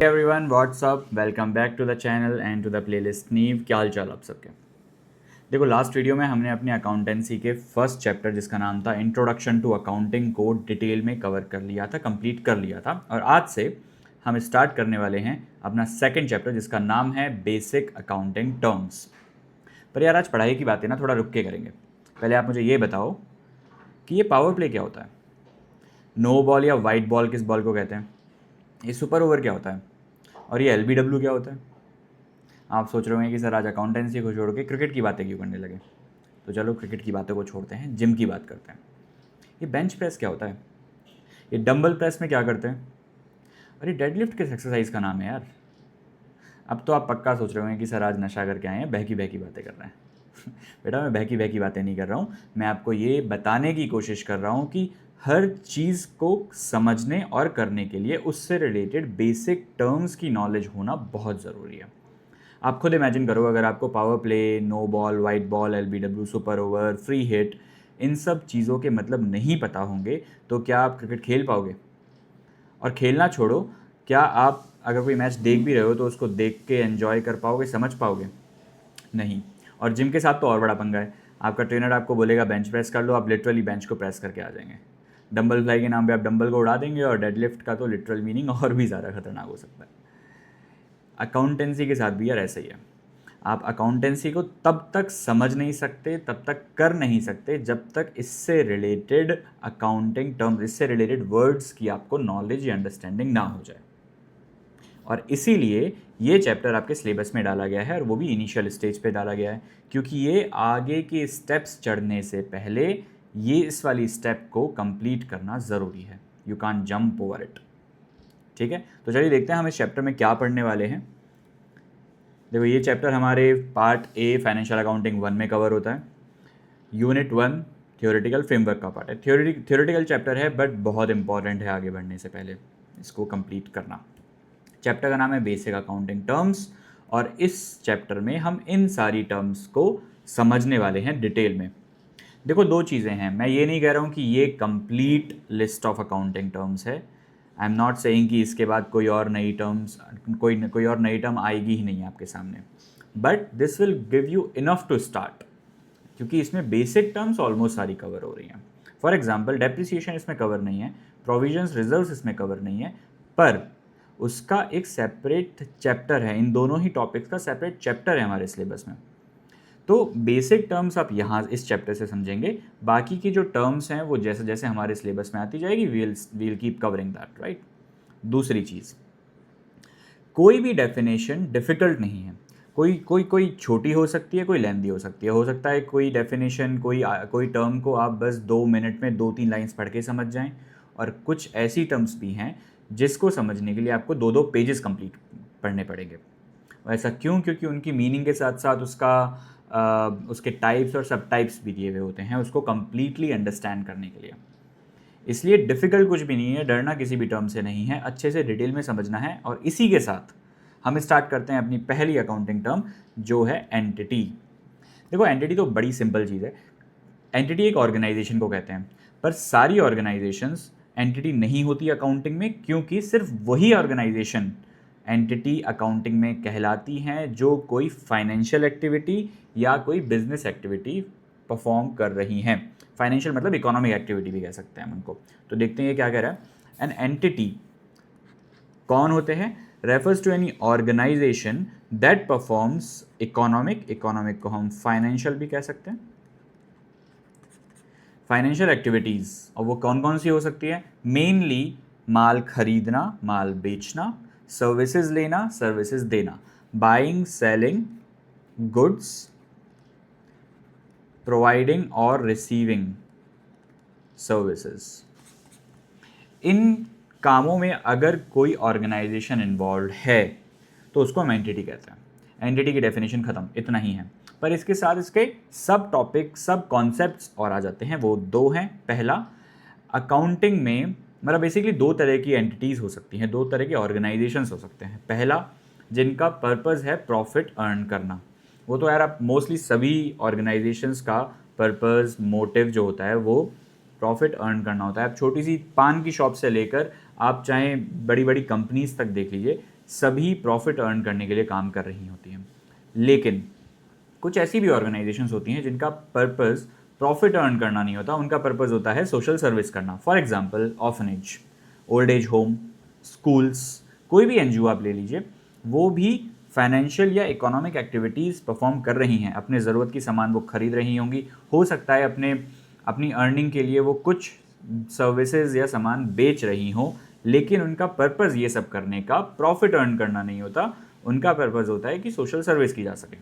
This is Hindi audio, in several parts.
Everyone what's up, welcome back to the channel and to the playlist नीव। क्या हाल चाल आप सबके। देखो, लास्ट वीडियो में हमने अपनी अकाउंटेंसी के फर्स्ट चैप्टर जिसका नाम था इंट्रोडक्शन टू अकाउंटिंग को डिटेल में कवर कर लिया था, कंप्लीट कर लिया था। और आज से हम स्टार्ट करने वाले हैं अपना सेकंड चैप्टर जिसका नाम है बेसिक अकाउंटिंग टर्म्स। पर यार, आज पढ़ाई की बातें ना थोड़ा रुक के करेंगे। पहले आप मुझे ये बताओ कि ये पावर प्ले क्या होता है, नो बॉल या वाइट बॉल किस बॉल को कहते हैं, ये सुपर ओवर क्या होता है, और ये LBW क्या होता है। आप सोच रहे होंगे कि सर आज अकाउंटेंसी को छोड़ के क्रिकेट की बातें क्यों करने लगे। तो चलो क्रिकेट की बातों को छोड़ते हैं, जिम की बात करते हैं। ये बेंच प्रेस क्या होता है, ये डंबल प्रेस में क्या करते हैं, और ये डेडलिफ्ट किस एक्सरसाइज का नाम है यार। अब तो आप पक्का सोच रहे होंगे कि सर आज नशा करके आए हैं, बहकी बहकी बातें कर रहे हैं। बेटा, मैं बहकी बहकी बातें नहीं कर रहा हूँ, मैं आपको ये बताने की कोशिश कर रहा हूँ कि हर चीज़ को समझने और करने के लिए उससे रिलेटेड बेसिक टर्म्स की नॉलेज होना बहुत ज़रूरी है। आप खुद इमेजिन करो, अगर आपको power play, no ball, wide ball, LBW, super over, free hit, इन सब चीज़ों के मतलब नहीं पता होंगे तो क्या आप क्रिकेट खेल पाओगे। और खेलना छोड़ो, क्या आप अगर कोई मैच देख भी रहे हो तो उसको देख के एंजॉय कर पाओगे, समझ पाओगे? नहीं। और जिम के साथ तो और बड़ा पंगा है। आपका ट्रेनर आपको बोलेगा बेंच प्रेस कर लो, आप लिटरली बेंच को प्रेस करके आ जाएंगे। डंबल फ्लाई के नाम पे आप डंबल को उड़ा देंगे, और डेडलिफ्ट का तो लिटरल मीनिंग और भी ज़्यादा खतरनाक हो सकता है। अकाउंटेंसी के साथ भी यार ऐसा ही है। आप अकाउंटेंसी को तब तक समझ नहीं सकते, तब तक कर नहीं सकते, जब तक इससे रिलेटेड अकाउंटिंग टर्म्स, इससे रिलेटेड वर्ड्स की आपको नॉलेज या अंडरस्टैंडिंग ना हो जाए। और इसीलिए ये चैप्टर आपके सिलेबस में डाला गया है, और वो भी इनिशियल स्टेज पे डाला गया है, क्योंकि ये आगे के स्टेप्स चढ़ने से पहले ये इस वाली स्टेप को कंप्लीट करना ज़रूरी है। You can't jump over it. ठीक है, तो चलिए देखते हैं हम इस चैप्टर में क्या पढ़ने वाले हैं। देखो, ये चैप्टर हमारे पार्ट ए फाइनेंशियल अकाउंटिंग 1 में कवर होता है। यूनिट 1 थियोरेटिकल फ्रेमवर्क का पार्ट है। थियोरेटिकल चैप्टर है, बट बहुत इंपॉर्टेंट है आगे बढ़ने से पहले इसको कंप्लीट करना। चैप्टर का नाम है बेसिक अकाउंटिंग टर्म्स, और इस चैप्टर में हम इन सारी टर्म्स को समझने वाले हैं डिटेल में। देखो, दो चीज़ें हैं। मैं ये नहीं कह रहा हूँ कि ये complete list of accounting terms है। आई एम नॉट सेइंग कि इसके बाद कोई और नई टर्म आएगी ही नहीं आपके सामने, but this will give you enough to start, क्योंकि इसमें बेसिक टर्म्स ऑलमोस्ट सारी कवर हो रही हैं। फॉर एग्जाम्पल, डेप्रिसिएशन इसमें कवर नहीं है, प्रोविजंस रिजर्व्स इसमें कवर नहीं है, पर उसका एक सेपरेट चैप्टर है। इन दोनों ही टॉपिक्स का सेपरेट चैप्टर है हमारे सिलेबस में। तो बेसिक टर्म्स आप यहाँ इस चैप्टर से समझेंगे, बाकी की जो टर्म्स हैं वो जैसे जैसे हमारे सिलेबस में आती जाएगी, we'll keep covering that, right. दूसरी चीज़, कोई भी डेफिनेशन डिफ़िकल्ट नहीं है। कोई छोटी हो सकती है, कोई लेंदी हो सकती है। हो सकता है कोई डेफिनेशन, कोई टर्म को आप बस 2 मिनट में 2-3 लाइंस पढ़ के समझ जाएं, और कुछ ऐसी टर्म्स भी हैं जिसको समझने के लिए आपको 2-2 पेजेस कंप्लीट पढ़ने पड़ेंगे। और ऐसा क्यों? क्योंकि उनकी मीनिंग के साथ साथ उसके टाइप्स और सब टाइप्स भी दिए हुए होते हैं उसको कंप्लीटली अंडरस्टैंड करने के लिए। इसलिए डिफ़िकल्ट कुछ भी नहीं है, डरना किसी भी टर्म से नहीं है, अच्छे से डिटेल में समझना है। और इसी के साथ हम स्टार्ट करते हैं अपनी पहली अकाउंटिंग टर्म, जो है एंटिटी। देखो, एंटिटी तो बड़ी सिंपल चीज़ है। एंटिटी एक ऑर्गेनाइजेशन को कहते हैं, पर सारी ऑर्गेनाइजेशंस एंटिटी नहीं होती अकाउंटिंग में, क्योंकि सिर्फ वही ऑर्गेनाइजेशन एंटिटी अकाउंटिंग में कहलाती हैं जो कोई फाइनेंशियल एक्टिविटी या कोई बिजनेस एक्टिविटी परफॉर्म कर रही हैं। फाइनेंशियल मतलब इकोनॉमिक एक्टिविटी भी कह सकते हैं हम उनको। तो देखते हैं ये क्या कह रहा है। एन एंटिटी कौन होते हैं? Refers to any organization that performs economic को हम फाइनेंशियल भी कह सकते हैं, फाइनेंशियल एक्टिविटीज़। और वो कौन कौन सी हो सकती है? मेनली माल खरीदना, माल बेचना, सर्विसेज लेना, सर्विसेज देना, बाइंग, सेलिंग गुड्स, प्रोवाइडिंग और रिसीविंग सर्विसेज। इन कामों में अगर कोई ऑर्गेनाइजेशन इन्वॉल्व है तो उसको हम एंटिटी कहते हैं। एंटिटी की डेफिनेशन ख़त्म, इतना ही है। पर इसके साथ इसके सब टॉपिक, सब कॉन्सेप्ट्स और आ जाते हैं। वो दो हैं। पहला, अकाउंटिंग में मतलब बेसिकली दो तरह की एंटिटीज़ हो सकती हैं, दो तरह के ऑर्गेनाइजेशंस हो सकते हैं। पहला, जिनका पर्पस है प्रॉफिट अर्न करना। वो तो यार आप मोस्टली सभी ऑर्गेनाइजेशंस का पर्पस मोटिव जो होता है वो प्रॉफिट अर्न करना होता है। आप छोटी सी पान की शॉप से लेकर आप चाहे बड़ी बड़ी कंपनीज तक देख लीजिए, सभी प्रॉफिट अर्न करने के लिए काम कर रही होती हैं। लेकिन कुछ ऐसी भी ऑर्गेनाइजेशंस होती हैं जिनका पर्पस प्रॉफिट अर्न करना नहीं होता, उनका पर्पस होता है सोशल सर्विस करना। For example orphanage, old age home, schools, कोई भी एनजीओ आप ले लीजिए, वो भी फाइनेंशियल या इकोनॉमिक एक्टिविटीज़ परफॉर्म कर रही हैं। अपने ज़रूरत की सामान वो खरीद रही होंगी, हो सकता है अपनी अर्निंग के लिए वो कुछ सर्विसेज या सामान बेच रही हों, लेकिन उनका पर्पस ये सब करने का प्रॉफिट अर्न करना नहीं होता। उनका पर्पस होता है कि सोशल सर्विस की जा सके,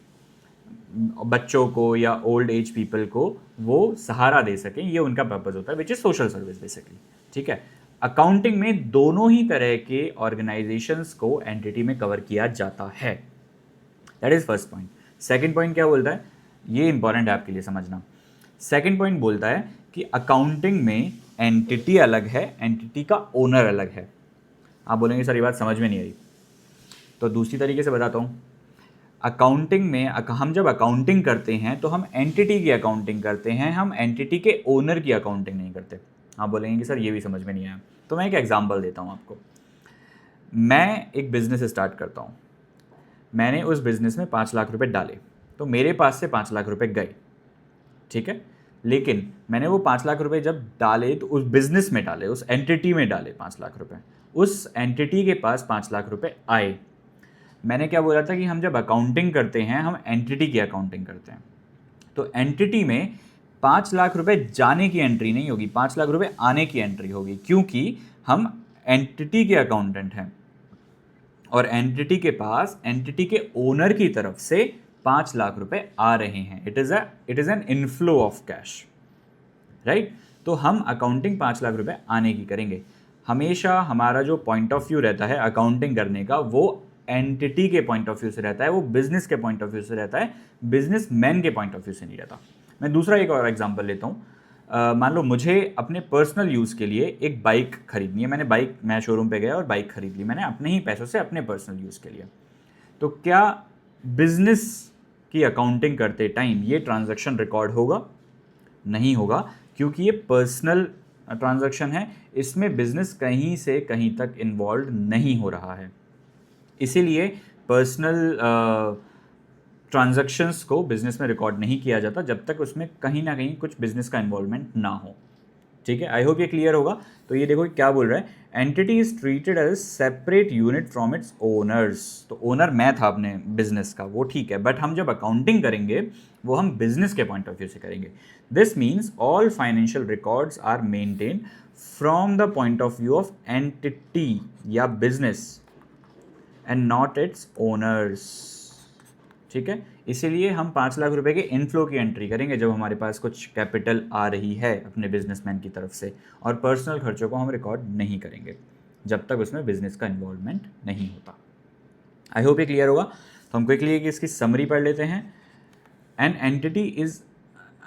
बच्चों को या ओल्ड एज पीपल को वो सहारा दे सकें, ये उनका पर्पस होता है, which is social service basically. ठीक है, अकाउंटिंग में दोनों ही तरह के ऑर्गेनाइजेशंस को एंटिटी में कवर किया जाता है। That is first point. Second point क्या बोलता है, ये इंपॉर्टेंट है आपके लिए समझना। सेकंड पॉइंट बोलता है कि अकाउंटिंग में एंटिटी अलग है, एंटिटी का ओनर अलग है। आप बोलेंगे सर ये बात समझ में नहीं आई, तो दूसरी तरीके से बताता हूँ। अकाउंटिंग में हम जब अकाउंटिंग करते हैं तो हम एंटिटी की अकाउंटिंग करते हैं, हम एंटिटी के ओनर की अकाउंटिंग नहीं करते। आप बोलेंगे कि सर ये भी समझ में नहीं आया, तो मैं एक एग्जांपल देता हूँ आपको। मैं एक बिज़नेस स्टार्ट करता हूँ, मैंने उस बिज़नेस में 5 लाख रुपए डाले, तो मेरे पास से 5 लाख रुपए गए, ठीक है। लेकिन मैंने वो 5 लाख रुपए जब डाले तो उस बिज़नेस में डाले, उस एंटिटी में डाले 5 लाख रुपए, उस एंटिटी के पास 5 लाख रुपए आए। मैंने क्या बोला था कि हम जब अकाउंटिंग करते हैं हम एंटिटी की अकाउंटिंग करते हैं, तो एंटिटी में 5 लाख रुपए जाने की एंट्री नहीं होगी, 5 लाख रुपए आने की एंट्री होगी, क्योंकि हम एंटिटी के अकाउंटेंट हैं और एंटिटी के पास एंटिटी के ओनर की तरफ से 5 लाख रुपए आ रहे हैं। It is an inflow of cash, right. तो हम अकाउंटिंग 5 लाख रुपए आने की करेंगे। हमेशा हमारा जो पॉइंट ऑफ व्यू रहता है अकाउंटिंग करने का, वो एंटिटी के पॉइंट ऑफ व्यू से रहता है, वो बिजनेस के पॉइंट ऑफ व्यू से रहता है, बिजनेस मैन के पॉइंट ऑफ व्यू से नहीं रहता। मैं दूसरा एक और एग्जांपल लेता हूँ। मान लो मुझे अपने पर्सनल यूज़ के लिए एक बाइक खरीदनी है। मैं शोरूम पे गया और बाइक खरीद ली मैंने अपने ही पैसों से, अपने पर्सनल यूज़ के लिए। तो क्या बिजनेस की अकाउंटिंग करते टाइम ये ट्रांजैक्शन रिकॉर्ड होगा? नहीं होगा, क्योंकि ये पर्सनल ट्रांजैक्शन है, इसमें बिजनेस कहीं से कहीं तक इन्वॉल्व नहीं हो रहा है। इसीलिए पर्सनल ट्रांजैक्शंस को बिजनेस में रिकॉर्ड नहीं किया जाता जब तक उसमें कहीं ना कहीं कुछ बिजनेस का इन्वॉल्वमेंट ना हो। ठीक है, आई होप ये क्लियर होगा। तो ये देखो क्या बोल रहा है, entity is treated as separate unit from its owners. तो ओनर मैं था अपने बिजनेस का, वो ठीक है, बट हम जब अकाउंटिंग करेंगे वो हम बिजनेस के पॉइंट ऑफ व्यू से करेंगे। This means all financial records are maintain from the point of view of entity या business and not its owners. ठीक है, इसीलिए हम 5 लाख रुपए के इनफ्लो की एंट्री करेंगे जब हमारे पास कुछ कैपिटल आ रही है अपने बिजनेसमैन की तरफ से, और पर्सनल खर्चों को हम रिकॉर्ड नहीं करेंगे जब तक उसमें बिजनेस का इन्वॉल्वमेंट नहीं होता। आई होप ये क्लियर होगा। तो हम क्विकली इसकी समरी पढ़ लेते हैं। An entity is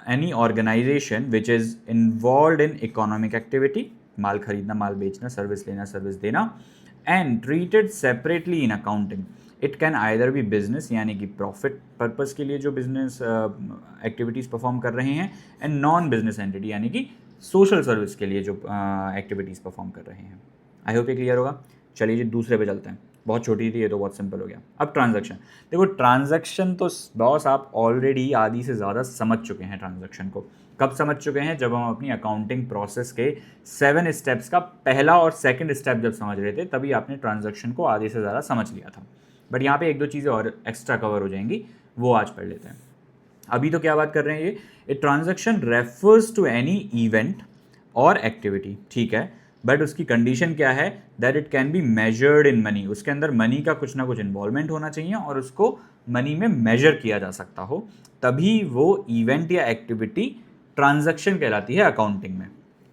any organisation which is involve in economic activity, माल खरीदना, माल बेचना, सर्विस लेना, सर्विस देना, and treated separately in accounting. It can either be business यानी कि प्रॉफिट पर्पस के लिए जो बिजनेस एक्टिविटीज़ परफॉर्म कर रहे हैं, एंड नॉन बिजनेस एंटिटी यानी कि सोशल सर्विस के लिए जो एक्टिविटीज़ परफॉर्म कर रहे हैं। आई होप ये क्लियर होगा। चलिए जी दूसरे पे चलते हैं। बहुत छोटी थी ये तो, बहुत सिंपल हो गया। अब ट्रांजैक्शन। देखो ट्रांजैक्शन तो बॉस आप ऑलरेडी आधी से ज़्यादा समझ चुके हैं ट्रांजैक्शन को। कब समझ चुके हैं? जब हम अपनी अकाउंटिंग प्रोसेस के 7 स्टेप्स का पहला और सेकंड स्टेप जब समझ रहे थे, तभी आपने ट्रांजैक्शन को आधे से ज़्यादा समझ लिया था। बट यहाँ पे एक दो चीज़ें और एक्स्ट्रा कवर हो जाएंगी, वो आज पढ़ लेते हैं। अभी तो क्या बात कर रहे हैं, ये a transaction refers to any event और एक्टिविटी, ठीक है, बट उसकी कंडीशन क्या है? That it can be measured in money. उसके अंदर मनी का कुछ ना कुछ इन्वॉल्वमेंट होना चाहिए और उसको मनी में मेजर किया जा सकता हो, तभी वो इवेंट या एक्टिविटी ट्रांजैक्शन कहलाती है अकाउंटिंग में।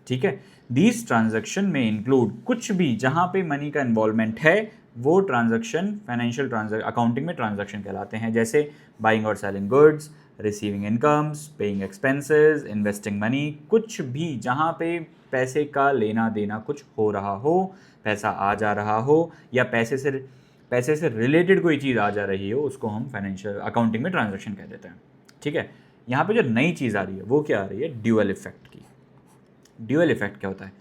ठीक है, दीज ट्रांजैक्शन में इंक्लूड कुछ भी जहाँ पे मनी का इन्वॉल्वमेंट है, वो ट्रांजैक्शन फाइनेंशियल अकाउंटिंग में ट्रांजैक्शन कहलाते हैं। जैसे बाइंग और selling goods, receiving incomes, paying expenses, investing money, कुछ भी जहाँ पे पैसे का लेना देना कुछ हो रहा हो, पैसा आ जा रहा हो या पैसे से रिलेटेड कोई चीज़ आ जा रही हो, उसको हम फाइनेंशियल अकाउंटिंग में ट्रांजैक्शन कह देते हैं। ठीक है, यहाँ पे जो नई चीज़ आ रही है वो क्या आ रही है, ड्यूअल इफेक्ट की। ड्यूअल इफेक्ट क्या होता है,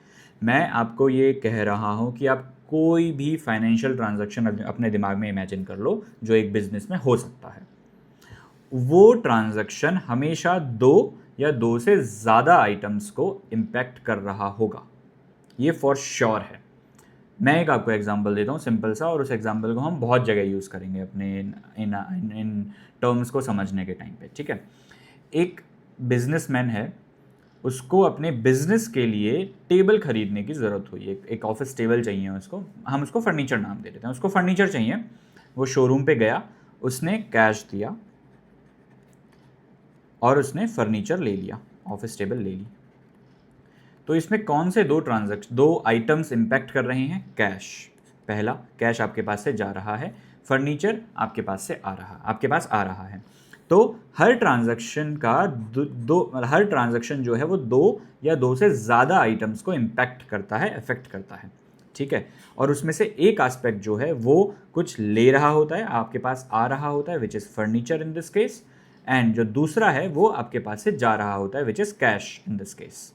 मैं आपको ये कह रहा हूँ कि आप कोई भी फाइनेंशियल ट्रांजैक्शन अपने दिमाग में इमेजिन कर लो जो एक बिजनेस में हो सकता है, वो ट्रांजैक्शन हमेशा दो या दो से ज़्यादा आइटम्स को इम्पैक्ट कर रहा होगा, ये फॉर श्योर है। मैं एक आपको एग्जांपल देता हूँ सिंपल सा, और उस एग्जांपल को हम बहुत जगह यूज़ करेंगे अपने इन टर्म्स को समझने के टाइम पे, ठीक है। एक बिजनेसमैन है, उसको अपने बिजनेस के लिए टेबल खरीदने की ज़रूरत हुई, एक ऑफिस टेबल चाहिए उसको, हम उसको फर्नीचर नाम दे देते हैं, उसको फर्नीचर चाहिए। वो शोरूम पे गया, उसने कैश दिया और उसने फर्नीचर ले लिया, ऑफिस टेबल ले ली। तो इसमें कौन से दो आइटम्स इंपैक्ट कर रहे हैं, कैश। पहला, कैश आपके पास से जा रहा है, फर्नीचर आपके पास आ रहा है। तो हर ट्रांजैक्शन जो है वो दो या दो से ज़्यादा आइटम्स को इम्पैक्ट करता है, अफेक्ट करता है, ठीक है। और उसमें से एक एस्पेक्ट जो है वो कुछ ले रहा होता है, आपके पास आ रहा होता है, which is furniture in this case, and जो दूसरा है वो आपके पास से जा रहा होता है, which is cash in this case,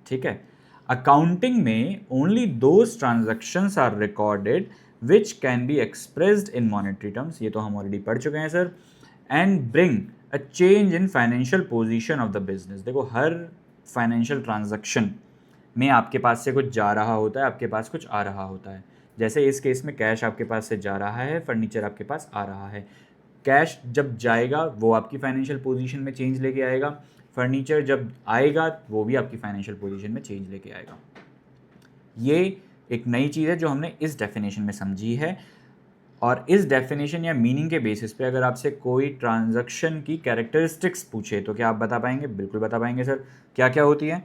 ठीक है। अकाउंटिंग में only those transactions are recorded which can be expressed in monetary terms, ये तो हम ऑलरेडी पढ़ चुके हैं sir, and bring a change in financial position of the business. देखो, हर फाइनेंशियल ट्रांजैक्शन में आपके पास से कुछ जा रहा होता है, आपके पास कुछ आ रहा होता है। जैसे इस केस में कैश आपके पास से जा रहा है, फर्नीचर आपके पास आ रहा है। कैश जब जाएगा वो आपकी फाइनेंशियल पोजीशन में चेंज लेके आएगा, फर्नीचर जब आएगा वो भी आपकी फाइनेंशियल पोजीशन में चेंज लेके आएगा। ये एक नई चीज़ है जो हमने इस डेफिनेशन में समझी है, और इस डेफिनेशन या मीनिंग के बेसिस पे अगर आपसे कोई ट्रांजैक्शन की कैरेक्टरिस्टिक्स पूछे तो क्या आप बता पाएंगे? बिल्कुल बता पाएंगे सर। क्या क्या होती है?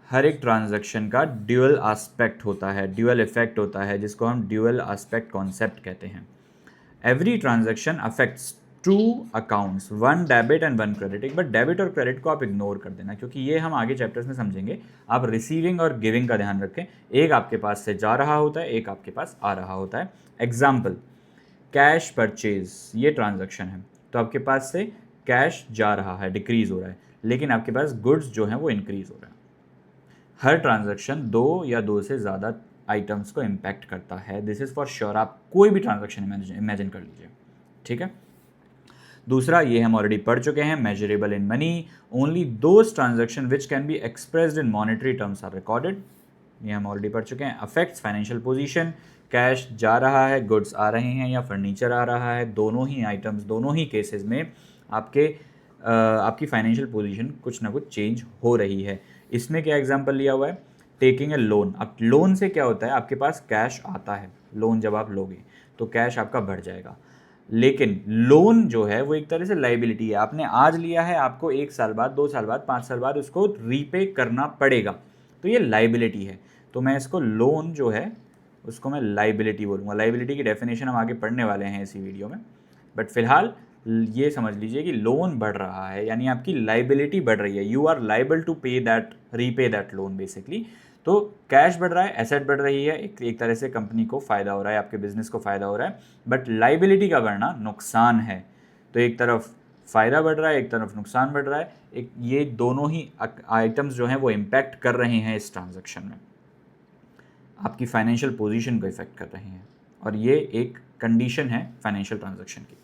हर एक ट्रांजैक्शन का ड्यूअल एस्पेक्ट होता है, ड्यूअल इफेक्ट होता है, जिसको हम ड्यूअल एस्पेक्ट कॉन्सेप्ट कहते हैं। Every transaction affects two accounts, one debit and one credit. एक बार डेबिट और क्रेडिट को आप इग्नोर कर देना, क्योंकि ये हम आगे चैप्टर्स में समझेंगे। आप रिसीविंग और गिविंग का ध्यान रखें, एक आपके पास से जा रहा होता है, एक आपके पास आ रहा होता है। एग्जाम्पल, कैश परचेज, ये ट्रांजैक्शन है, तो आपके पास से कैश जा रहा है, डिक्रीज हो रहा है, लेकिन आपके पास गुड्स जो हैं वो इंक्रीज हो रहा है। हर ट्रांजैक्शन दो या दो से ज़्यादा आइटम्स को इम्पैक्ट करता है, दिस इज़ फॉर श्योर। आप कोई भी ट्रांजैक्शन इमेजिन कर लीजिए, ठीक है। दूसरा, ये हम ऑलरेडी पढ़ चुके हैं, measurable in money, only those transaction which can be expressed in monetary terms are recorded, ये हम ऑलरेडी पढ़ चुके हैं। अफेक्ट्स फाइनेंशियल पोजीशन, कैश जा रहा है, गुड्स आ रहे हैं या फर्नीचर आ रहा है, दोनों ही आइटम्स, दोनों ही केसेस में आपकी फाइनेंशियल पोजीशन कुछ ना कुछ चेंज हो रही है। इसमें क्या एग्जांपल लिया हुआ है, टेकिंग ए लोन। अब लोन से क्या होता है, आपके पास कैश आता है, लोन जब आप लोगे तो कैश आपका बढ़ जाएगा, लेकिन लोन जो है वो एक तरह से लाइबिलिटी है। आपने आज लिया है, आपको 1 साल बाद, 2 साल बाद, 5 साल बाद उसको रीपे करना पड़ेगा, तो ये लाइबिलिटी है। तो मैं इसको लोन जो है उसको मैं लाइबिलिटी बोलूँगा। लाइबिलिटी की डेफिनेशन हम आगे पढ़ने वाले हैं इसी वीडियो में, बट फिलहाल ये समझ लीजिए कि लोन बढ़ रहा है, यानी आपकी लाइबिलिटी बढ़ रही है, यू आर लाइबल टू पे that, repay that loan basically. तो कैश बढ़ रहा है, एसेट बढ़ रही है, एक तरह से कंपनी को फ़ायदा हो रहा है, आपके बिजनेस को फ़ायदा हो रहा है, बट लाइबिलिटी का बढ़ना नुकसान है। तो एक तरफ फ़ायदा बढ़ रहा है, एक तरफ नुकसान बढ़ रहा है, एक ये दोनों ही आइटम्स जो हैं वो इम्पैक्ट कर रहे हैं इस ट्रांजैक्शन में, आपकी फाइनेंशियल पोजीशन को इफेक्ट कर रहे हैं, और ये एक कंडीशन है फाइनेंशियल ट्रांजैक्शन की।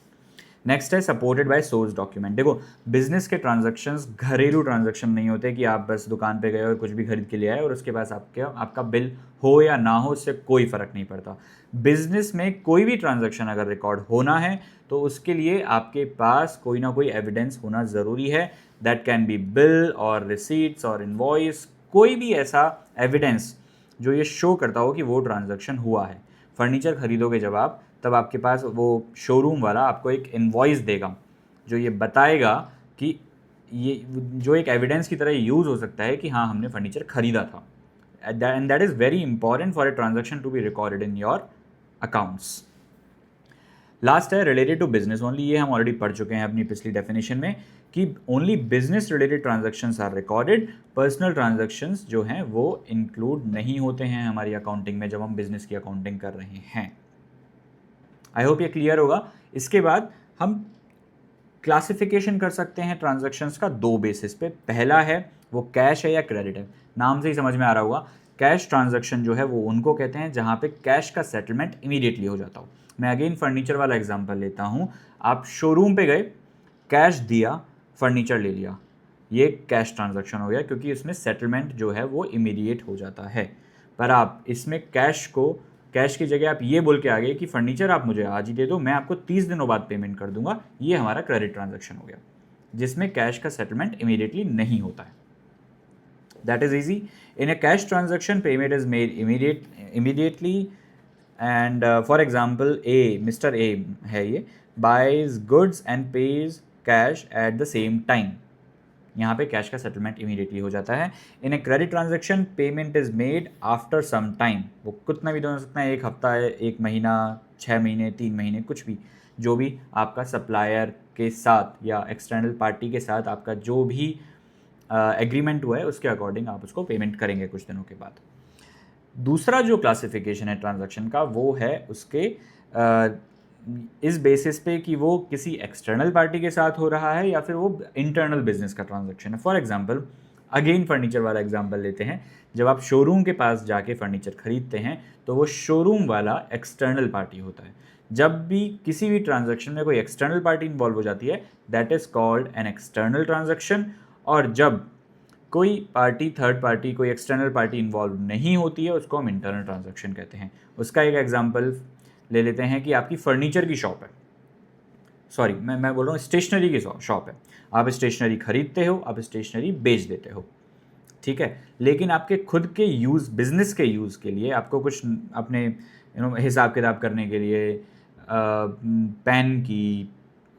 नेक्स्ट है सपोर्टेड बाय सोर्स डॉक्यूमेंट। देखो, बिजनेस के ट्रांजैक्शंस घरेलू ट्रांजैक्शन नहीं होते कि आप बस दुकान पे गए और कुछ भी खरीद के ले आए और उसके पास आपका बिल हो या ना हो, उससे कोई फ़र्क नहीं पड़ता। बिजनेस में कोई भी ट्रांजैक्शन अगर रिकॉर्ड होना है तो उसके लिए आपके पास कोई ना कोई एविडेंस होना ज़रूरी है। दैट कैन बी बिल और रिसीट्स और इनवॉइस, कोई भी ऐसा एविडेंस जो ये शो करता हो कि वो ट्रांजैक्शन हुआ है। फर्नीचर खरीदोगे जब आप, तब आपके पास वो शोरूम वाला आपको एक इनवॉइस देगा जो ये बताएगा कि ये जो एक एविडेंस की तरह यूज़ हो सकता है कि हाँ, हमने फर्नीचर खरीदा था, and that is very important for a transaction to be recorded in your accounts. Last है रिलेटेड टू बिजनेस ओनली, ये हम ऑलरेडी पढ़ चुके हैं अपनी पिछली डेफिनेशन में कि only business related transactions are recorded, personal transactions जो हैं वो इंक्लूड नहीं होते हैं हमारी अकाउंटिंग में जब हम बिजनेस की अकाउंटिंग कर रहे हैं। आई होप ये क्लियर होगा। इसके बाद हम क्लासिफिकेशन कर सकते हैं ट्रांजैक्शंस का दो बेसिस पे। पहला है वो कैश है या क्रेडिट है। नाम से ही समझ में आ रहा होगा, कैश ट्रांजैक्शन जो है वो उनको कहते हैं जहाँ पे कैश का सेटलमेंट इमीडिएटली हो जाता हो। मैं अगेन फर्नीचर वाला एग्जांपल लेता हूँ। आप शोरूम पे गए, कैश दिया, फर्नीचर ले लिया, ये कैश ट्रांजैक्शन हो गया क्योंकि इसमें सेटलमेंट जो है वो इमीडिएट हो जाता है। पर आप इसमें कैश की जगह आप ये बोल के आ गए कि फर्नीचर आप मुझे आज ही दे दो, मैं आपको 30 दिनों बाद पेमेंट कर दूंगा, ये हमारा क्रेडिट ट्रांजैक्शन हो गया जिसमें कैश का सेटलमेंट इमीडिएटली नहीं होता है। That is easy. In a cash transaction payment is made immediately and for example mister A है, ये buys goods and pays cash at the same time. यहाँ पे कैश का सेटलमेंट इमीडिएटली हो जाता है। In a credit transaction payment is made after some time. वो कितना भी हो सकता है, एक हफ्ता है, एक महीना, 6 महीने, 3 महीने, कुछ भी, जो भी आपका सप्लायर के साथ या एक्सटर्नल पार्टी के साथ आपका जो भी एग्रीमेंट हुआ है उसके अकॉर्डिंग आप उसको पेमेंट करेंगे कुछ दिनों के बाद। दूसरा जो क्लासिफिकेशन है ट्रांजैक्शन का वो है उसके इस बेसिस पे कि वो किसी एक्सटर्नल पार्टी के साथ हो रहा है या फिर वो इंटरनल बिजनेस का ट्रांजैक्शन है। फॉर एग्जांपल अगेन फर्नीचर वाला एग्जांपल लेते हैं। जब आप शोरूम के पास जाके फर्नीचर खरीदते हैं तो वो शोरूम वाला एक्सटर्नल पार्टी होता है। जब भी किसी भी ट्रांजैक्शन में कोई एक्सटर्नल पार्टी इन्वॉल्व हो जाती है that is called an external transaction. और जब कोई पार्टी, थर्ड पार्टी, कोई एक्सटर्नल पार्टी इन्वॉल्व नहीं होती है उसको हम इंटरनल ट्रांजैक्शन कहते हैं। उसका एक एग्जांपल ले लेते हैं कि आपकी फर्नीचर की शॉप है, सॉरी मैं बोल रहा हूँ स्टेशनरी की शॉप है। आप स्टेशनरी खरीदते हो, आप स्टेशनरी बेच देते हो, ठीक है। लेकिन आपके खुद के यूज़, बिजनेस के यूज़ के लिए आपको कुछ अपने हिसाब किताब करने के लिए पेन की,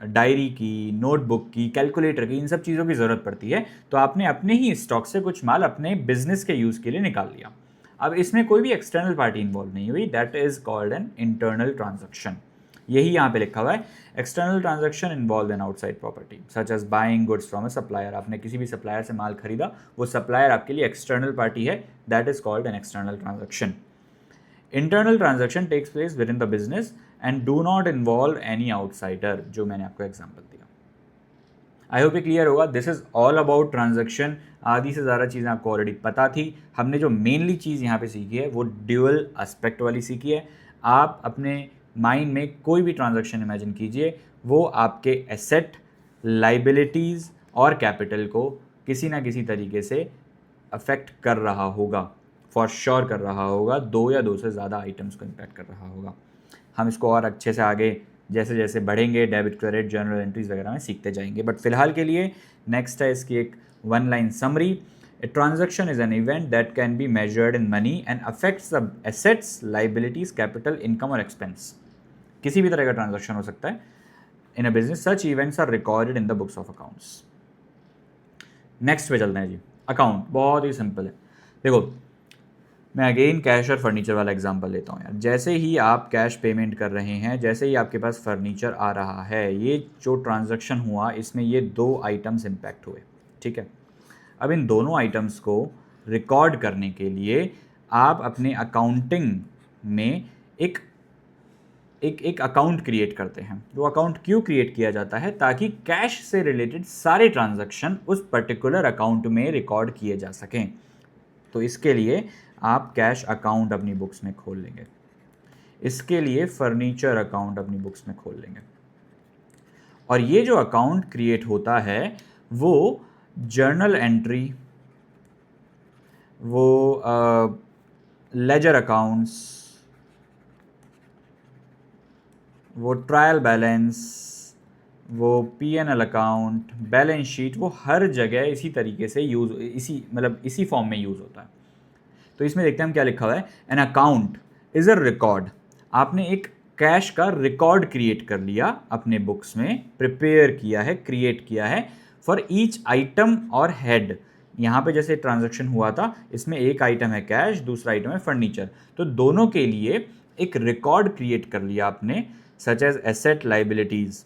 डायरी की, नोटबुक की, कैलकुलेटर की, इन सब चीज़ों की ज़रूरत पड़ती है। तो आपने अपने ही स्टॉक से कुछ माल अपने बिजनेस के यूज़ के लिए निकाल लिया। अब इसमें कोई भी एक्सटर्नल पार्टी इन्वॉल्व नहीं हुई, that is called an internal transaction. यही यहाँ पे लिखा हुआ है, external transaction involve in outside property such as buying goods from a supplier. आपने किसी भी सप्लायर से माल खरीदा, वो सप्लायर आपके लिए एक्सटर्नल पार्टी है, that is called an external transaction. Internal transaction takes place within the business and do not involve any outsider, जो मैंने आपको एग्जाम्पल दिया। आई होप ये क्लियर होगा। This is all about transaction. आधी से ज़्यादा चीज़ें आपको ऑलरेडी पता थी। हमने जो मेनली चीज़ यहाँ पे सीखी है वो ड्यूअल एस्पेक्ट वाली सीखी है। आप अपने माइंड में कोई भी ट्रांजैक्शन इमेजिन कीजिए, वो आपके एसेट, लाइबिलिटीज़ और कैपिटल को किसी ना किसी तरीके से अफेक्ट कर रहा होगा, फॉर श्योर कर रहा होगा, दो या दो से ज़्यादा आइटम्स को इम्पैक्ट कर रहा होगा। हम इसको और अच्छे से आगे जैसे जैसे बढ़ेंगे डेबिट, क्रेडिट, जर्नल एंट्रीज वगैरह में सीखते जाएंगे। बट फिलहाल के लिए नेक्स्ट है इसकी एक one line summary. A transaction is an event that can be measured in money and affects the assets, liabilities, capital, income और एक्सपेंस। किसी भी तरह का ट्रांजैक्शन हो सकता है in a business. Such events are recorded in the books of accounts. Next पे चलते हैं जी। अकाउंट बहुत ही सिंपल है। देखो मैं अगेन कैश और फर्नीचर वाला एग्जांपल लेता हूँ यार। जैसे ही आप कैश पेमेंट कर रहे हैं, जैसे ही आपके पास फर्नीचर आ रहा है, ये जो ट्रांजैक्शन हुआ इसमें ये दो आइटम्स इम्पैक्ट हुए, ठीक है। अब इन दोनों आइटम्स को रिकॉर्ड करने के लिए आप अपने अकाउंटिंग में एक अकाउंट क्रिएट करते हैं। वो अकाउंट क्यों क्रिएट किया जाता है? ताकि कैश से रिलेटेड सारे ट्रांजैक्शन उस पर्टिकुलर अकाउंट में रिकॉर्ड किए जा सकें। तो इसके लिए आप कैश अकाउंट अपनी बुक्स में खोल लेंगे, इसके लिए फर्नीचर अकाउंट अपनी बुक्स में खोल लेंगे। और ये जो अकाउंट क्रिएट होता है वो जर्नल एंट्री, वो लेजर अकाउंट्स, वो ट्रायल बैलेंस, वो पीएनएल अकाउंट, बैलेंस शीट, वो हर जगह इसी तरीके से यूज़, इसी फॉर्म में यूज़ होता है। तो इसमें देखते हैं हम क्या लिखा हुआ है। N account is a record. आपने एक कैश का रिकॉर्ड क्रिएट कर लिया अपने बुक्स में, प्रिपेयर किया है, क्रिएट किया है फॉर ईच आइटम और हेड। यहाँ पे जैसे ट्रांजैक्शन हुआ था, इसमें एक आइटम है कैश, दूसरा आइटम है फर्नीचर, तो दोनों के लिए एक रिकॉर्ड क्रिएट कर लिया आपने, such as asset, liabilities,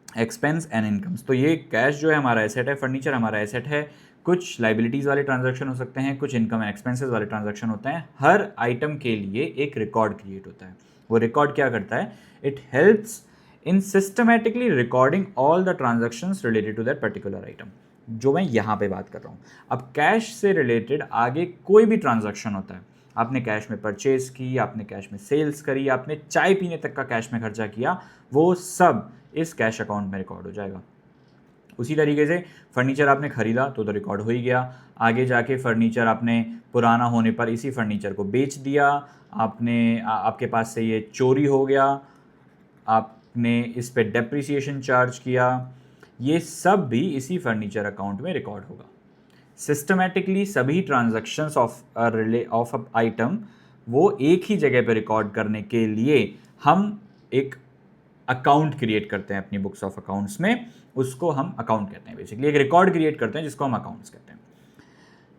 expense and incomes. तो ये कैश जो है हमारा एसेट है, फर्नीचर हमारा एसेट है, कुछ लाइबिलिटीज़ वाले ट्रांजैक्शन हो सकते हैं, कुछ इनकम एंड एक्सपेंसेस वाले ट्रांजैक्शन होते हैं। हर आइटम के लिए एक रिकॉर्ड क्रिएट होता है। वो रिकॉर्ड क्या करता है? It helps in systematically recording all the transactions related to that particular item, जो मैं यहाँ पे बात कर रहा हूँ। अब कैश से रिलेटेड आगे कोई भी ट्रांजैक्शन होता है, आपने कैश में परचेज की, आपने कैश में सेल्स करी, आपने चाय पीने तक का कैश में खर्चा किया, वो सब इस कैश अकाउंट में रिकॉर्ड हो जाएगा। उसी तरीके से फर्नीचर आपने खरीदा तो रिकॉर्ड हो ही गया, आगे जाके फर्नीचर आपने पुराना होने पर इसी फर्नीचर को बेच दिया, आपके पास से ये चोरी हो गया, आपने इस पे डेप्रिसिएशन चार्ज किया, ये सब भी इसी फर्नीचर अकाउंट में रिकॉर्ड होगा। सिस्टमेटिकली सभी ट्रांजैक्शंस ऑफ अ आइटम वो एक ही जगह पे रिकॉर्ड करने के लिए हम एक अकाउंट क्रिएट करते हैं अपनी बुक्स ऑफ अकाउंट्स में, उसको हम अकाउंट कहते हैं। बेसिकली एक रिकॉर्ड क्रिएट करते हैं जिसको हम अकाउंट्स कहते हैं।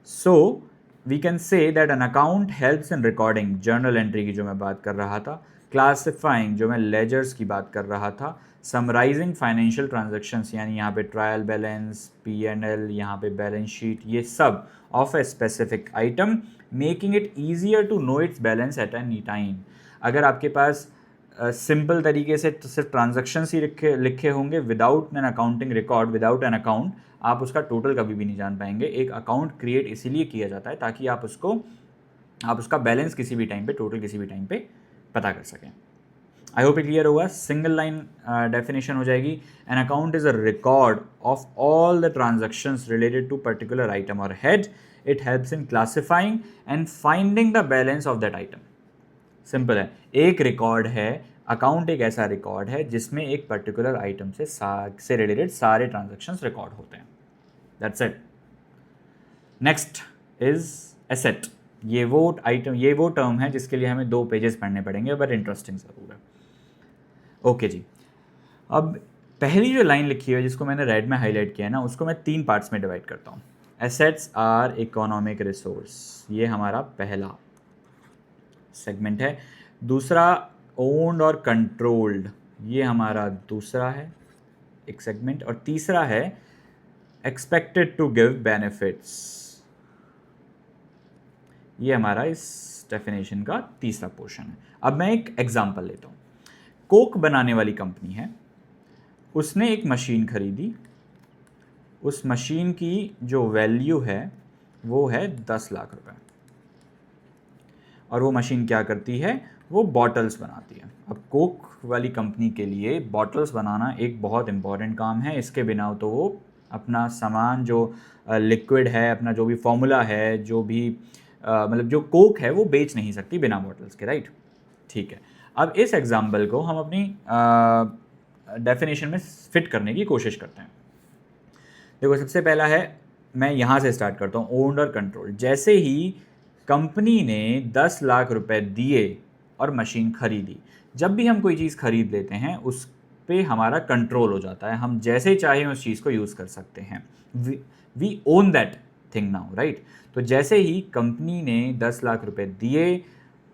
So we can say that an account helps in recording journal entry की जो मैं बात कर रहा था, क्लासिफाइंग जो मैं लेजर्स की बात कर रहा था, समराइजिंग फाइनेंशियल ट्रांजैक्शंस यानी यहाँ पे ट्रायल बैलेंस, P&L, यहाँ पे बैलेंस शीट, ये सब of a specific item, making it easier to know its balance at any time. अगर आपके पास सिंपल तरीके से सिर्फ ट्रांजैक्शंस ही लिखे होंगे without an accounting record, without an account, आप उसका टोटल कभी भी नहीं जान पाएंगे। एक अकाउंट क्रिएट इसीलिए किया जाता है ताकि आप उसका बैलेंस किसी भी टाइम पे, टोटल किसी भी टाइम पे पता कर सकें। आई होप क्लियर होगा। सिंगल लाइन डेफिनेशन हो जाएगी, an account is a record of all the transactions related to particular item और head, it helps in classifying and finding the balance of that item. Simple है, एक रिकॉर्ड है, अकाउंट एक ऐसा रिकॉर्ड है जिसमें एक पर्टिकुलर आइटम से रिलेटेड सारे ट्रांजैक्शंस रिकॉर्ड होते हैं। That's it. Next is asset. ये वो टर्म है जिसके लिए हमें 2 पेजेस पढ़ने पड़ेंगे, बट इंटरेस्टिंग ज़रूर है। ओके जी, अब पहली जो लाइन लिखी है जिसको मैंने रेड में हाईलाइट किया है ना, उसको मैं 3 पार्ट्स में डिवाइड करता हूँ। एसेट्स आर इकोनॉमिक रिसोर्स, ये हमारा पहला सेगमेंट है। दूसरा ओन्ड और कंट्रोल्ड, ये हमारा दूसरा है एक सेगमेंट। और तीसरा है एक्सपेक्टेड टू गिव बेनिफिट्स, ये हमारा इस डेफिनेशन का तीसरा पोर्शन है। अब मैं एक एग्जांपल लेता हूँ। कोक बनाने वाली कंपनी है, उसने एक मशीन खरीदी, उस मशीन की जो वैल्यू है वो है 10 लाख रुपए, और वो मशीन क्या करती है, वो बॉटल्स बनाती है। अब कोक वाली कंपनी के लिए बॉटल्स बनाना एक बहुत इम्पॉर्टेंट काम है, इसके बिना तो वो अपना सामान जो लिक्विड है, अपना जो भी फॉर्मूला है, जो भी मतलब जो कोक है वो बेच नहीं सकती बिना बॉटल्स के, राइट। ठीक है, अब इस एग्जाम्पल को हम अपनी डेफिनेशन में फिट करने की कोशिश करते हैं। देखो, सबसे पहला है, मैं यहाँ से स्टार्ट करता हूँ, ओन्ड और कंट्रोल। जैसे ही कंपनी ने 10 लाख रुपए दिए और मशीन खरीदी, जब भी हम कोई चीज़ खरीद लेते हैं उस पे हमारा कंट्रोल हो जाता है, हम जैसे चाहें उस चीज़ को यूज़ कर सकते हैं। We own that thing now, right. तो जैसे ही कंपनी ने 10 लाख रुपए दिए,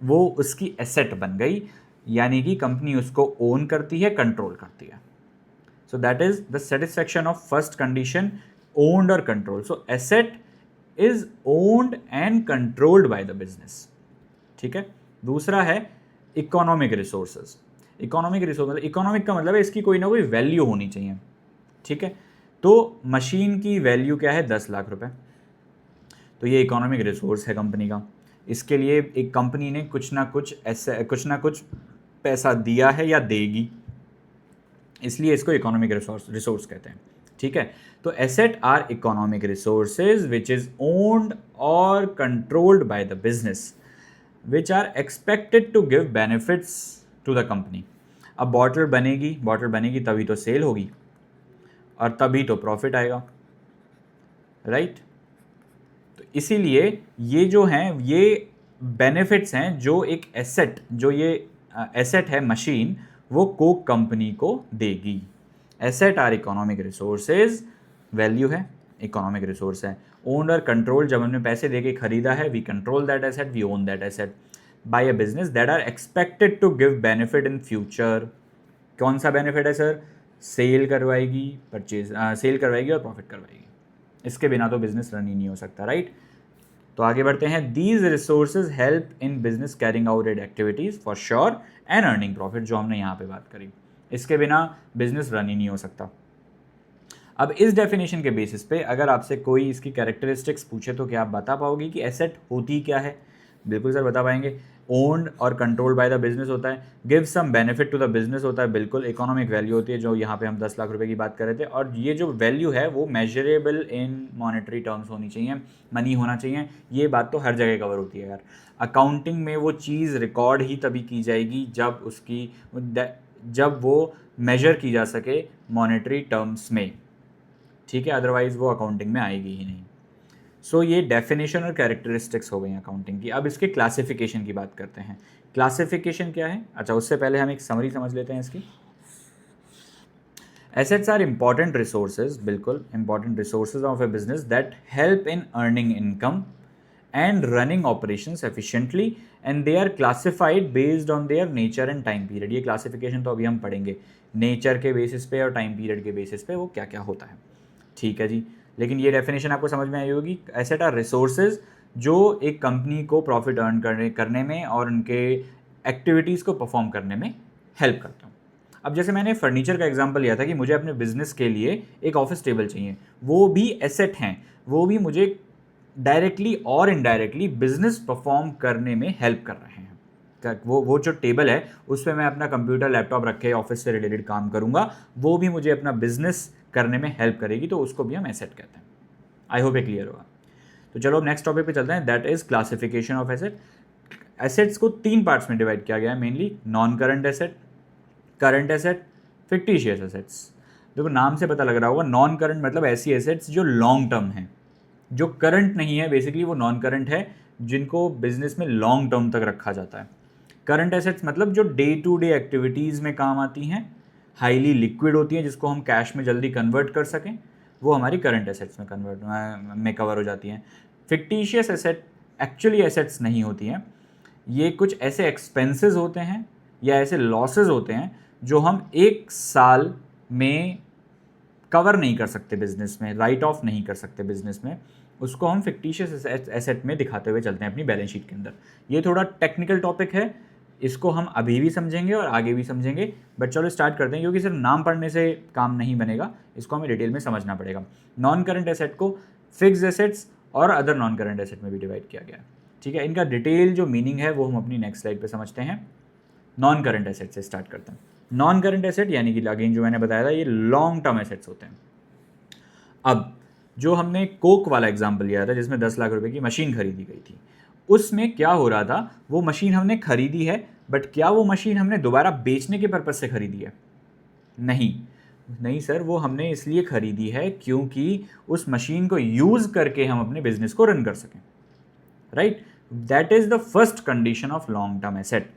वो उसकी एसेट बन गई, यानी कि कंपनी उसको ओन करती है, कंट्रोल करती है। So that is the satisfaction of first condition, owned और control. So asset is owned and controlled by the business. ठीक है। दूसरा है economic resources. Economic resource, economic का मतलब है इसकी कोई ना कोई वैल्यू होनी चाहिए। ठीक है, तो मशीन की वैल्यू क्या है, 10 लाख रुपए, तो ये इकोनॉमिक रिसोर्स है कंपनी का। इसके लिए एक कंपनी ने कुछ ना कुछ पैसा दिया है या देगी, इसलिए इसको इकोनॉमिक रिसोर्स कहते हैं। ठीक है, तो asset are economic resources which is owned और controlled by the business which are expected to give benefits to the company. अब बॉटल बनेगी तभी तो सेल होगी और तभी तो प्रॉफिट आएगा, राइट। तो इसीलिए ये जो हैं, ये बेनिफिट्स हैं जो एक एसेट, जो ये एसेट है मशीन, वो कोक कंपनी को देगी। Asset are economic resources, value है, इकोनॉमिक रिसोर्स है। ओन्ड और कंट्रोल, जब हमने पैसे दे के खरीदा है, we control that asset, we own that asset by a business that are expected to give benefit in future. कौन सा बेनिफिट है सर? सेल करवाएगी और प्रॉफिट करवाएगी, इसके बिना तो बिजनेस रन ही नहीं हो सकता, राइट। तो आगे बढ़ते हैं। These resources help in business carrying out it activities for sure and earning profit, जो हमने यहाँ पे बात करी। इसके बिना बिजनेस रन ही नहीं हो सकता। अब इस डेफिनेशन के बेसिस पे अगर आपसे कोई इसकी कैरेक्टरिस्टिक्स पूछे तो क्या आप बता पाओगे कि एसेट होती क्या है? बिल्कुल सर बता पाएंगे। ओन्ड और कंट्रोल्ड बाय द बिजनेस होता है, give some benefit to the business होता है, बिल्कुल इकोनॉमिक वैल्यू होती है, जो यहाँ पे हम 10 लाख रुपए की बात कर रहे थे, और ये जो वैल्यू है वो मेजरेबल इन मॉनेटरी टर्म्स होनी चाहिए, मनी होना चाहिए। ये बात तो हर जगह कवर होती है यार। अकाउंटिंग में वो चीज़ रिकॉर्ड ही तभी की जाएगी जब वो मेजर की जा सके मॉनेटरी टर्म्स में, ठीक है, अदरवाइज वो अकाउंटिंग में आएगी ही नहीं। सो ये डेफिनेशन और कैरेक्टरिस्टिक्स हो गई अकाउंटिंग की। अब इसके क्लासिफिकेशन की बात करते हैं। क्लासिफिकेशन क्या है? अच्छा, उससे पहले हम एक समरी समझ लेते हैं इसकी। एसेट्स आर इंपॉर्टेंट रिसोर्सेज, बिल्कुल important resources of A business that help in earning income and running operations efficiently and they are classified based on their nature and time period। ये क्लासिफिकेशन तो अभी हम पढ़ेंगे, नेचर के बेसिस पे और टाइम पीरियड के बेसिस पे वो क्या क्या होता है, ठीक है जी। लेकिन ये डेफिनेशन आपको समझ में आई होगी। एसेट आर रिसोर्सेज जो एक कंपनी को प्रॉफिट अर्न करने में और उनके एक्टिविटीज़ को परफॉर्म करने में हेल्प करते हैं। अब जैसे मैंने फर्नीचर का एग्जांपल लिया था कि मुझे अपने बिजनेस के लिए एक ऑफिस टेबल चाहिए, वो भी एसेट हैं, वो भी मुझे डायरेक्टली और इनडायरेक्टली बिजनेस परफॉर्म करने में हेल्प कर रहे हैं। वो जो टेबल है उस पर मैं अपना कंप्यूटर लैपटॉप रख के ऑफिस से रिलेटेड काम करूंगा, वो भी मुझे अपना बिजनेस करने में हेल्प करेगी, तो उसको भी हम एसेट कहते हैं। आई होप ये क्लियर होगा। तो चलो अब नेक्स्ट टॉपिक पे चलते हैं, that is classification of asset. Assets को 3 पार्ट्स में डिवाइड किया गया है mainly, non current asset, current asset, fictitious assets. देखो नाम से पता लग रहा होगा, नॉन करंट मतलब ऐसी एसेट्स जो लॉन्ग टर्म हैं, जो करंट नहीं है, बेसिकली वो नॉन करंट है, जिनको बिजनेस में लॉन्ग टर्म तक रखा जाता है। करंट एसेट्स मतलब जो डे टू डे एक्टिविटीज़ में काम आती हैं, हाईली लिक्विड होती हैं, जिसको हम कैश में जल्दी कन्वर्ट कर सकें, वो हमारी करंट एसेट्स में कवर हो जाती हैं। फिक्टिशियस एसेट एक्चुअली एसेट्स नहीं होती हैं, ये कुछ ऐसे एक्सपेंसेस होते हैं या ऐसे लॉसेस होते हैं जो हम एक साल में कवर नहीं कर सकते बिजनेस में, राइट ऑफ नहीं कर सकते बिजनेस में, उसको हम फिक्टिशियस एसेट में दिखाते हुए चलते हैं अपनी बैलेंस शीट के अंदर। ये थोड़ा टेक्निकल टॉपिक है, इसको हम अभी भी समझेंगे और आगे भी समझेंगे, बट चलो स्टार्ट करते हैं, क्योंकि सिर्फ नाम पढ़ने से काम नहीं बनेगा, इसको हमें डिटेल में समझना पड़ेगा। नॉन करंट एसेट को फिक्स्ड एसेट्स और अदर नॉन करंट एसेट में भी डिवाइड किया गया है, ठीक है। इनका डिटेल जो मीनिंग है वो हम अपनी नेक्स्ट स्लाइड पर समझते हैं। नॉन करंट एसेट से स्टार्ट करते हैं। नॉन करंट एसेट यानी कि अगेन जो मैंने बताया था, ये लॉन्ग टर्म एसेट्स होते हैं। अब जो हमने कोक वाला एग्जाम्पल लिया था जिसमें 10 लाख रुपए की मशीन खरीदी गई थी, उसमें क्या हो रहा था, वो मशीन हमने खरीदी है, बट क्या वो मशीन हमने दोबारा बेचने के पर्पज से खरीदी है? नहीं, नहीं सर, वो हमने इसलिए खरीदी है क्योंकि उस मशीन को यूज करके हम अपने बिजनेस को रन कर सकें, right. That is the first condition of long term asset.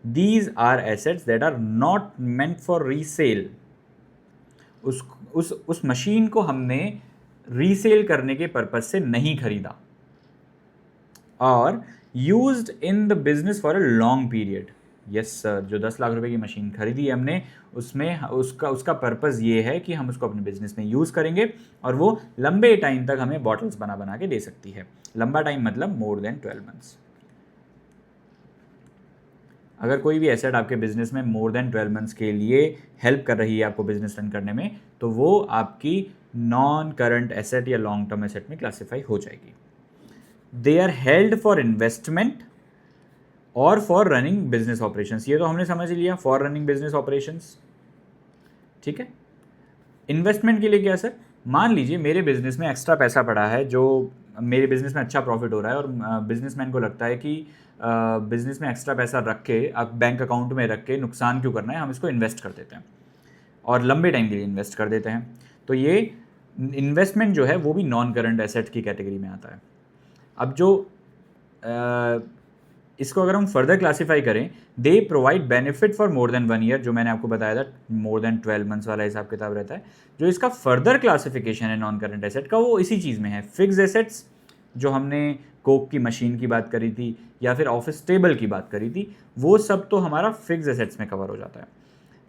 These are assets that are not meant for resale. उस मशीन को हमने रीसेल करने के पर्पज से नहीं खरीदा, और used in the business for a long period. Yes sir, जो 10 लाख रुपए की मशीन खरीदी है हमने, उसमें उसका पर्पज़ ये है कि हम उसको अपने बिजनेस में यूज़ करेंगे और वो लंबे टाइम तक हमें बॉटल्स बना बना के दे सकती है। लंबा टाइम मतलब मोर देन 12 मंथ्स। अगर कोई भी एसेट आपके बिजनेस में मोर देन 12 मंथ्स के लिए हेल्प कर रही है आपको बिजनेस रन करने में, तो वो आपकी नॉन करंट एसेट या लॉन्ग टर्म एसेट में क्लासिफाई हो जाएगी। They are held for investment और फॉर रनिंग बिजनेस ऑपरेशंस। ये तो हमने समझ लिया, फॉर रनिंग बिजनेस ऑपरेशंस, ठीक है। इन्वेस्टमेंट के लिए क्या सर? मान लीजिए मेरे बिजनेस में एक्स्ट्रा पैसा पड़ा है, जो मेरे बिजनेस में अच्छा प्रॉफिट हो रहा है, और बिजनेसमैन को लगता है कि बिजनेस में एक्स्ट्रा पैसा रख के, आप बैंक अकाउंट में रख के नुकसान क्यों करना है, हम इसको इन्वेस्ट कर देते हैं और लंबे टाइम के लिए इन्वेस्ट कर देते हैं। तो ये इन्वेस्टमेंट जो है वो भी नॉन करंट एसेट की कैटेगरी में आता है। अब जो इसको अगर हम फर्दर क्लासीफाई करें, they provide benefit for more than 1 year, जो मैंने आपको बताया था मोर देन 12 मंथ्स वाला हिसाब किताब रहता है। जो इसका फर्दर क्लासिफिकेशन है नॉन करंट एसेट का, वो इसी चीज़ में है। फिक्स्ड एसेट्स, जो हमने कोक की मशीन की बात करी थी या फिर ऑफिस टेबल की बात करी थी, वो सब तो हमारा फिक्स्ड एसेट्स में कवर हो जाता है।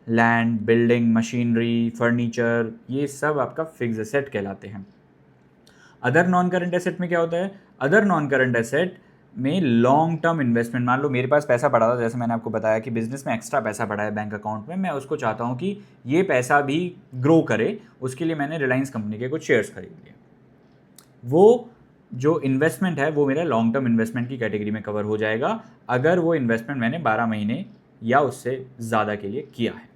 लैंड, बिल्डिंग, मशीनरी, फर्नीचर, ये सब आपका फिक्स्ड एसेट कहलाते हैं। अदर नॉन करंट एसेट में क्या होता है? अदर नॉन करंट एसेट में लॉन्ग टर्म इन्वेस्टमेंट, मान लो मेरे पास पैसा पड़ा था, जैसे मैंने आपको बताया कि बिजनेस में एक्स्ट्रा पैसा पड़ा है बैंक अकाउंट में, मैं उसको चाहता हूँ कि ये पैसा भी ग्रो करे, उसके लिए मैंने रिलायंस कंपनी के कुछ शेयर्स खरीद लिए। वो जो इन्वेस्टमेंट है वो मेरा लॉन्ग टर्म इन्वेस्टमेंट की कैटेगरी में कवर हो जाएगा अगर वो इन्वेस्टमेंट मैंने 12 महीने या उससे ज़्यादा के लिए किया है।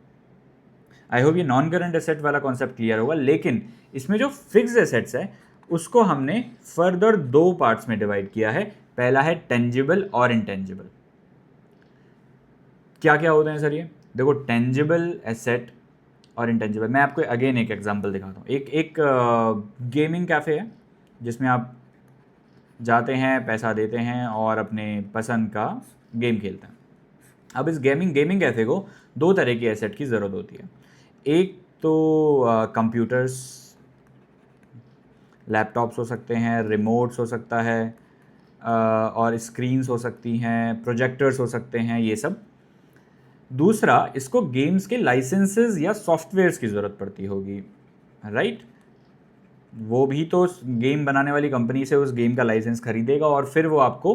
आई होप ये नॉन करंट एसेट वाला कॉन्सेप्ट क्लियर होगा। लेकिन इसमें जो फिक्स्ड एसेट्स है उसको हमने फर्दर 2 पार्ट्स में डिवाइड किया है। पहला है टेंजिबल और इंटेंजिबल। क्या क्या होते हैं सर ये? देखो, टेंजिबल एसेट और इंटेंजिबल, मैं आपको अगेन एक एग्जांपल दिखाता हूँ। एक गेमिंग कैफ़े है जिसमें आप जाते हैं, पैसा देते हैं और अपने पसंद का गेम खेलते हैं। अब इस गेमिंग कैफ़े को 2 तरह की एसेट की ज़रूरत होती है। एक तो कंप्यूटर्स, लैपटॉप्स हो सकते हैं, रिमोट्स हो सकता है, और स्क्रीन्स हो सकती हैं, प्रोजेक्टर्स हो सकते हैं, ये सब। दूसरा, इसको गेम्स के लाइसेंसेस या सॉफ्टवेयर्स की ज़रूरत पड़ती होगी, राइट? वो भी तो गेम बनाने वाली कंपनी से उस गेम का लाइसेंस खरीदेगा और फिर वो आपको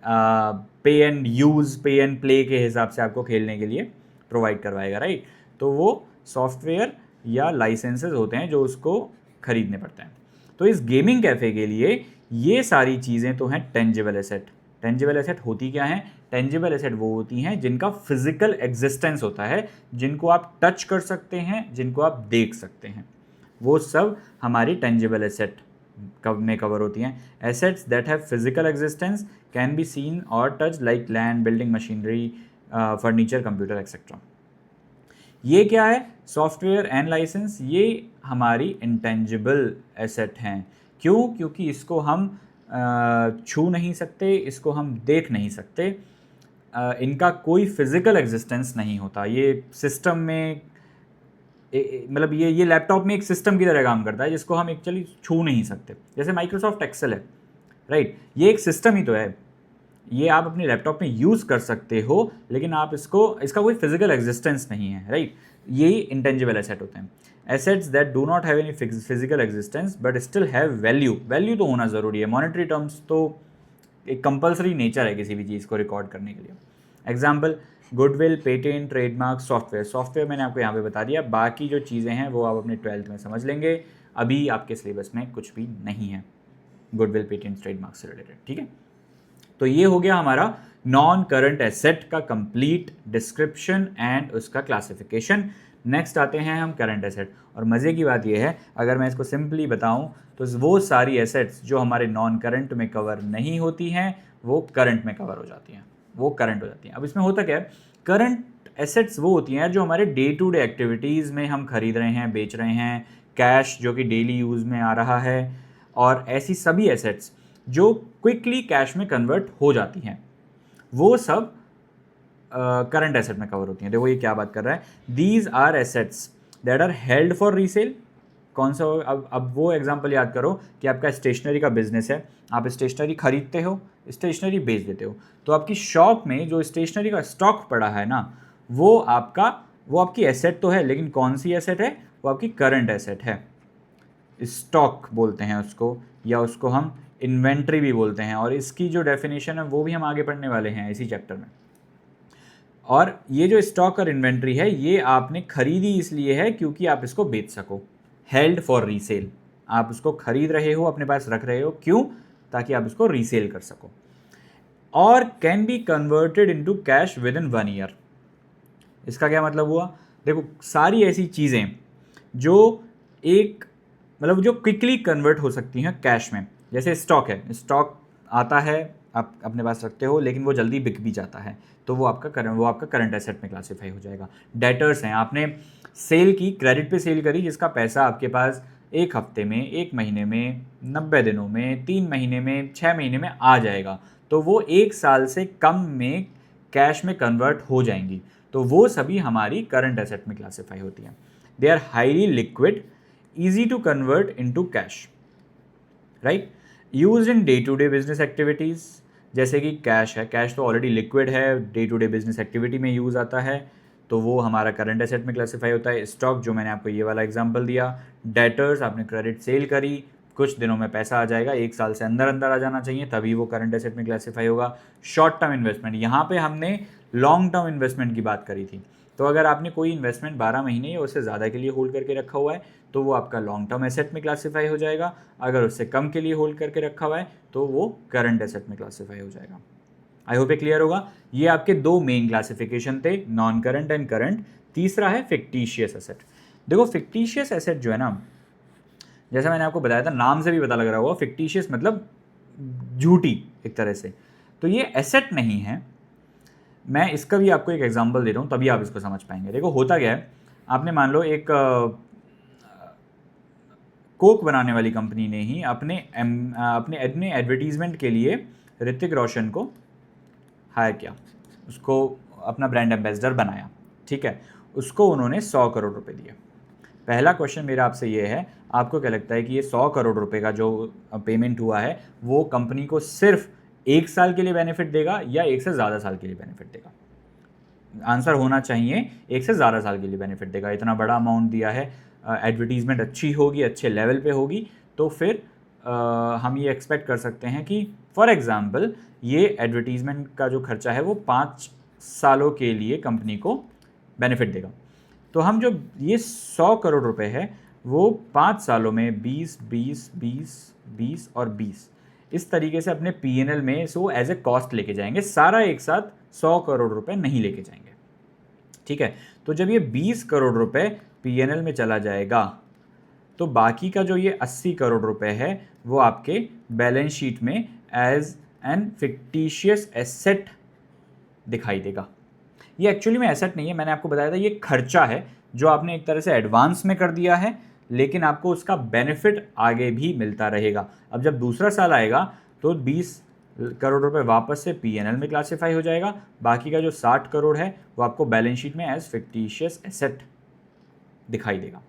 पे एंड यूज़, पे एंड प्ले के हिसाब से आपको खेलने के लिए प्रोवाइड करवाएगा, राइट? तो वो सॉफ्टवेयर या लाइसेंसेस होते हैं जो उसको खरीदने पड़ते हैं। तो इस गेमिंग कैफ़े के लिए ये सारी चीज़ें तो हैं टेंजिबल एसेट। टेंजिबल एसेट होती क्या हैं? टेंजिबल एसेट वो होती हैं जिनका फिजिकल एग्जिस्टेंस होता है, जिनको आप टच कर सकते हैं, जिनको आप देख सकते हैं, वो सब हमारी टेंजिबल एसेट में कवर होती हैं। Assets that have physical existence can be seen और touch, like land, building, machinery, furniture, computer etcetera. ये क्या है? सॉफ्टवेयर एंड लाइसेंस, ये हमारी इंटेंजिबल एसेट हैं। क्यों? क्योंकि इसको हम छू नहीं सकते, इसको हम देख नहीं सकते, इनका कोई फिजिकल एग्जिस्टेंस नहीं होता। ये सिस्टम में मतलब ये लैपटॉप में एक सिस्टम की तरह काम करता है जिसको हम एक्चुअली छू नहीं सकते। जैसे माइक्रोसॉफ्ट एक्सेल है, राइट? ये एक सिस्टम ही तो है, ये आप अपने लैपटॉप में यूज़ कर सकते हो, लेकिन आप इसका कोई फिजिकल एग्जिस्टेंस नहीं है, राइट? यही इंटेंजिबल एसेट होते हैं। Assets that do not have any physical existence but still have value. Value तो होना ज़रूरी है, मॉनेटरी टर्म्स तो एक कंपलसरी नेचर है किसी भी चीज़ को रिकॉर्ड करने के लिए। Example, goodwill, patent, trademark, software. Software मैंने आपको यहाँ पे बता दिया, बाकी जो चीज़ें हैं वो आप अपने 12th में समझ लेंगे, अभी आपके सिलेबस में कुछ भी नहीं है गुडविल, पेटेंट, ट्रेडमार्क से रिलेटेड, ठीक है? तो ये हो गया हमारा नॉन करंट एसेट का कंप्लीट डिस्क्रिप्शन एंड उसका क्लासिफिकेशन। नेक्स्ट आते हैं हम करंट एसेट, और मज़े की बात ये है, अगर मैं इसको सिंपली बताऊं तो वो सारी एसेट्स जो हमारे नॉन करंट में कवर नहीं होती हैं वो करंट में कवर हो जाती हैं, वो करंट हो जाती हैं। अब इसमें होता क्या है? करंट एसेट्स वो होती हैं जो हमारे डे टू डे एक्टिविटीज़ में हम खरीद रहे हैं, बेच रहे हैं, कैश जो कि डेली यूज़ में आ रहा है, और ऐसी सभी एसेट्स जो क्विकली कैश में कन्वर्ट हो जाती हैं, वो सब करंट एसेट में कवर होती हैं। देखो ये क्या बात कर रहा है, these are assets that are held for resale. कौन सा? अब वो एग्जांपल याद करो कि आपका स्टेशनरी का बिजनेस है, आप स्टेशनरी खरीदते हो, स्टेशनरी बेच देते हो, तो आपकी शॉप में जो स्टेशनरी का स्टॉक पड़ा है ना, वो आपकी एसेट तो है, लेकिन कौन सी एसेट है? वो आपकी करंट एसेट है। स्टॉक बोलते हैं उसको, या उसको हम इन्वेंट्री भी बोलते हैं, और इसकी जो डेफिनेशन है वो भी हम आगे पढ़ने वाले हैं इसी चैप्टर में। और ये जो स्टॉक और इन्वेंट्री है ये आपने खरीदी इसलिए है क्योंकि आप इसको बेच सको, हेल्ड फॉर रीसेल। आप उसको खरीद रहे हो, अपने पास रख रहे हो, क्यों? ताकि आप इसको रीसेल कर सको। और can be converted into cash with in 1 year. इसका क्या मतलब हुआ? देखो, सारी ऐसी चीज़ें जो एक मतलब जो क्विकली कन्वर्ट हो सकती हैं कैश में, जैसे स्टॉक है, स्टॉक आता है, आप अपने पास रखते हो, लेकिन वो जल्दी बिक भी जाता है, तो वो आपका करंट एसेट में क्लासीफाई हो जाएगा। डेटर्स हैं, आपने सेल की, क्रेडिट पे सेल करी, जिसका पैसा आपके पास 1 हफ्ते में, 1 महीने में, 90 दिनों में, 3 महीने में, 6 महीने में आ जाएगा, तो वो 1 साल से कम में कैश में कन्वर्ट हो जाएंगी, तो वो सभी हमारी करंट एसेट में क्लासीफाई होती हैं। They are highly liquid, easy to convert into cash, right? Used in day to day business activities, जैसे कि कैश है, कैश तो ऑलरेडी लिक्विड है, day to day business activity में यूज़ आता है, तो वो हमारा करंट एसेट में क्लासीफाई होता है। स्टॉक जो मैंने आपको ये वाला एग्जांपल दिया, डेटर्स आपने क्रेडिट सेल करी, कुछ दिनों में पैसा आ जाएगा, 1 साल से अंदर अंदर आ जाना चाहिए, तभी वो करंट एसेट में क्लासीफाई होगा। शॉर्ट टर्म इन्वेस्टमेंट, यहाँ पे हमने लॉन्ग टर्म इन्वेस्टमेंट की बात करी थी। तो अगर आपने कोई इन्वेस्टमेंट 12 महीने या उससे ज़्यादा के लिए होल्ड करके रखा हुआ है तो वो आपका लॉन्ग टर्म एसेट में क्लासीफाई हो जाएगा। अगर उससे कम के लिए होल्ड करके रखा हुआ है तो वो करंट एसेट में क्लासीफाई हो जाएगा। आई होप ये क्लियर होगा। ये आपके दो मेन क्लासिफिकेशन थे, नॉन करंट एंड करंट। तीसरा है फिक्टिशियस एसेट। देखो फिक्टिशियस एसेट जो है ना, जैसा मैंने आपको बताया था, नाम से भी पता लग रहा होगा, फिक्टिशियस मतलब झूठी एक तरह से। तो ये एसेट नहीं है। मैं इसका भी आपको एक एग्जांपल दे रहा हूँ तभी आप इसको समझ पाएंगे। देखो होता क्या है, आपने मान लो एक कोक बनाने वाली कंपनी ने ही अपने एडवर्टीजमेंट के लिए ऋतिक रोशन को हायर किया, उसको अपना ब्रांड एम्बेसडर बनाया, ठीक है। उसको उन्होंने 100 करोड़ रुपए दिए। पहला क्वेश्चन मेरा आपसे ये है, आपको क्या लगता है कि ये 100 करोड़ रुपए का जो पेमेंट हुआ है वो कंपनी को सिर्फ 1 साल के लिए बेनिफिट देगा या 1 से ज़्यादा साल के लिए बेनिफिट देगा? आंसर होना चाहिए 1 से ज़्यादा साल के लिए बेनिफिट देगा। इतना बड़ा अमाउंट दिया है, एडवर्टीजमेंट अच्छी होगी, अच्छे लेवल पे होगी, तो फिर हम ये एक्सपेक्ट कर सकते हैं कि फॉर एग्जांपल ये एडवर्टीजमेंट का जो खर्चा है वो 5 सालों के लिए कंपनी को बेनिफिट देगा। तो हम जो ये 100 करोड़ रुपए है वो 5 सालों में 20, 20, 20, 20 और 20 इस तरीके से अपने P&L में इसको एज ए कॉस्ट लेके जाएंगे। सारा एक साथ 100 करोड़ रुपए नहीं लेके जाएंगे, ठीक है। तो जब ये 20 करोड़ रुपए P&L में चला जाएगा तो बाकी का जो ये 80 करोड़ रुपए है वो आपके बैलेंस शीट में एज एन फिक्टिशियस एसेट दिखाई देगा। ये एक्चुअली में एसेट नहीं है, मैंने आपको बताया था ये खर्चा है जो आपने एक तरह से एडवांस में कर दिया है, लेकिन आपको उसका बेनिफिट आगे भी मिलता रहेगा। अब जब दूसरा साल आएगा तो 20 करोड़ रुपए वापस से P&L में क्लासीफाई हो जाएगा, बाकी का जो 60 करोड़ है वो आपको बैलेंस शीट में एज फिक्टिशियस एसेट दिखाई देगा,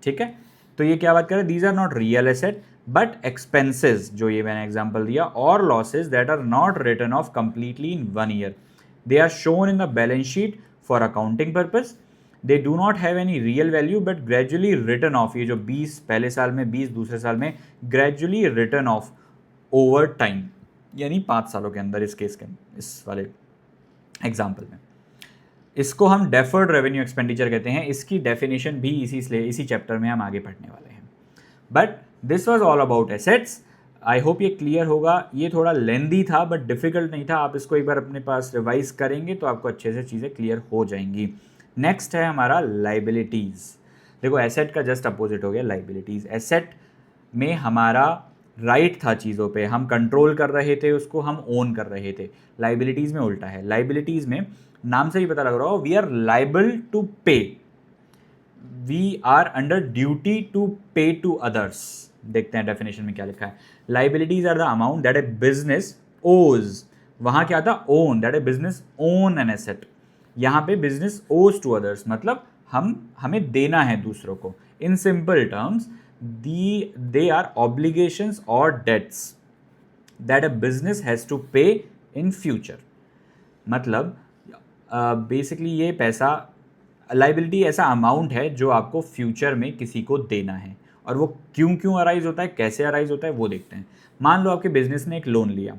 ठीक है। तो ये क्या बात कर रहे हैं, these are not real asset but expenses, जो ये मैंने एग्जांपल दिया, और losses that are not written off completely in 1 year, they are shown in the balance sheet for accounting purpose, they do not have any real value but gradually written off. ये जो 20 पहले साल में, 20 दूसरे साल में, gradually written off over time, यानी 5 सालों के अंदर। इस केस के इस वाले एग्जाम्पल में इसको हम डेफर्ड रेवेन्यू एक्सपेंडिचर कहते हैं। इसकी डेफिनेशन भी इसी चैप्टर में हम आगे पढ़ने वाले हैं। But this was all about assets. I hope ये क्लियर होगा। ये थोड़ा लेंदी था बट डिफिकल्ट नहीं था। आप इसको एक बार अपने पास रिवाइज करेंगे तो आपको अच्छे से चीज़ें क्लियर हो जाएंगी। नेक्स्ट है हमारा लाइबिलिटीज़। देखो एसेट का जस्ट अपोजिट हो गया लाइबिलिटीज़। एसेट में हमारा राइट था चीज़ों पे, हम कंट्रोल कर रहे थे उसको, हम ओन कर रहे थे। लाइबिलिटीज़ में उल्टा है। लाइबिलिटीज़ में नाम से ही पता लग रहा हो, we are liable to pay, we are under duty to pay to others. देखते हैं डेफिनेशन में क्या लिखा है। Liabilities are the amount that a business owes, वहां क्या था, own, that a business own an asset. यहाँ पे बिजनेस ओज टू अदर्स मतलब हमें देना है दूसरों को। In simple terms they are obligations और debts that a business has to pay in future. मतलब बेसिकली ये पैसा, लाइबिलिटी ऐसा अमाउंट है जो आपको फ्यूचर में किसी को देना है। और वो क्यों अराइज होता है, कैसे अराइज होता है, वो देखते हैं। मान लो आपके बिजनेस ने एक लोन लिया,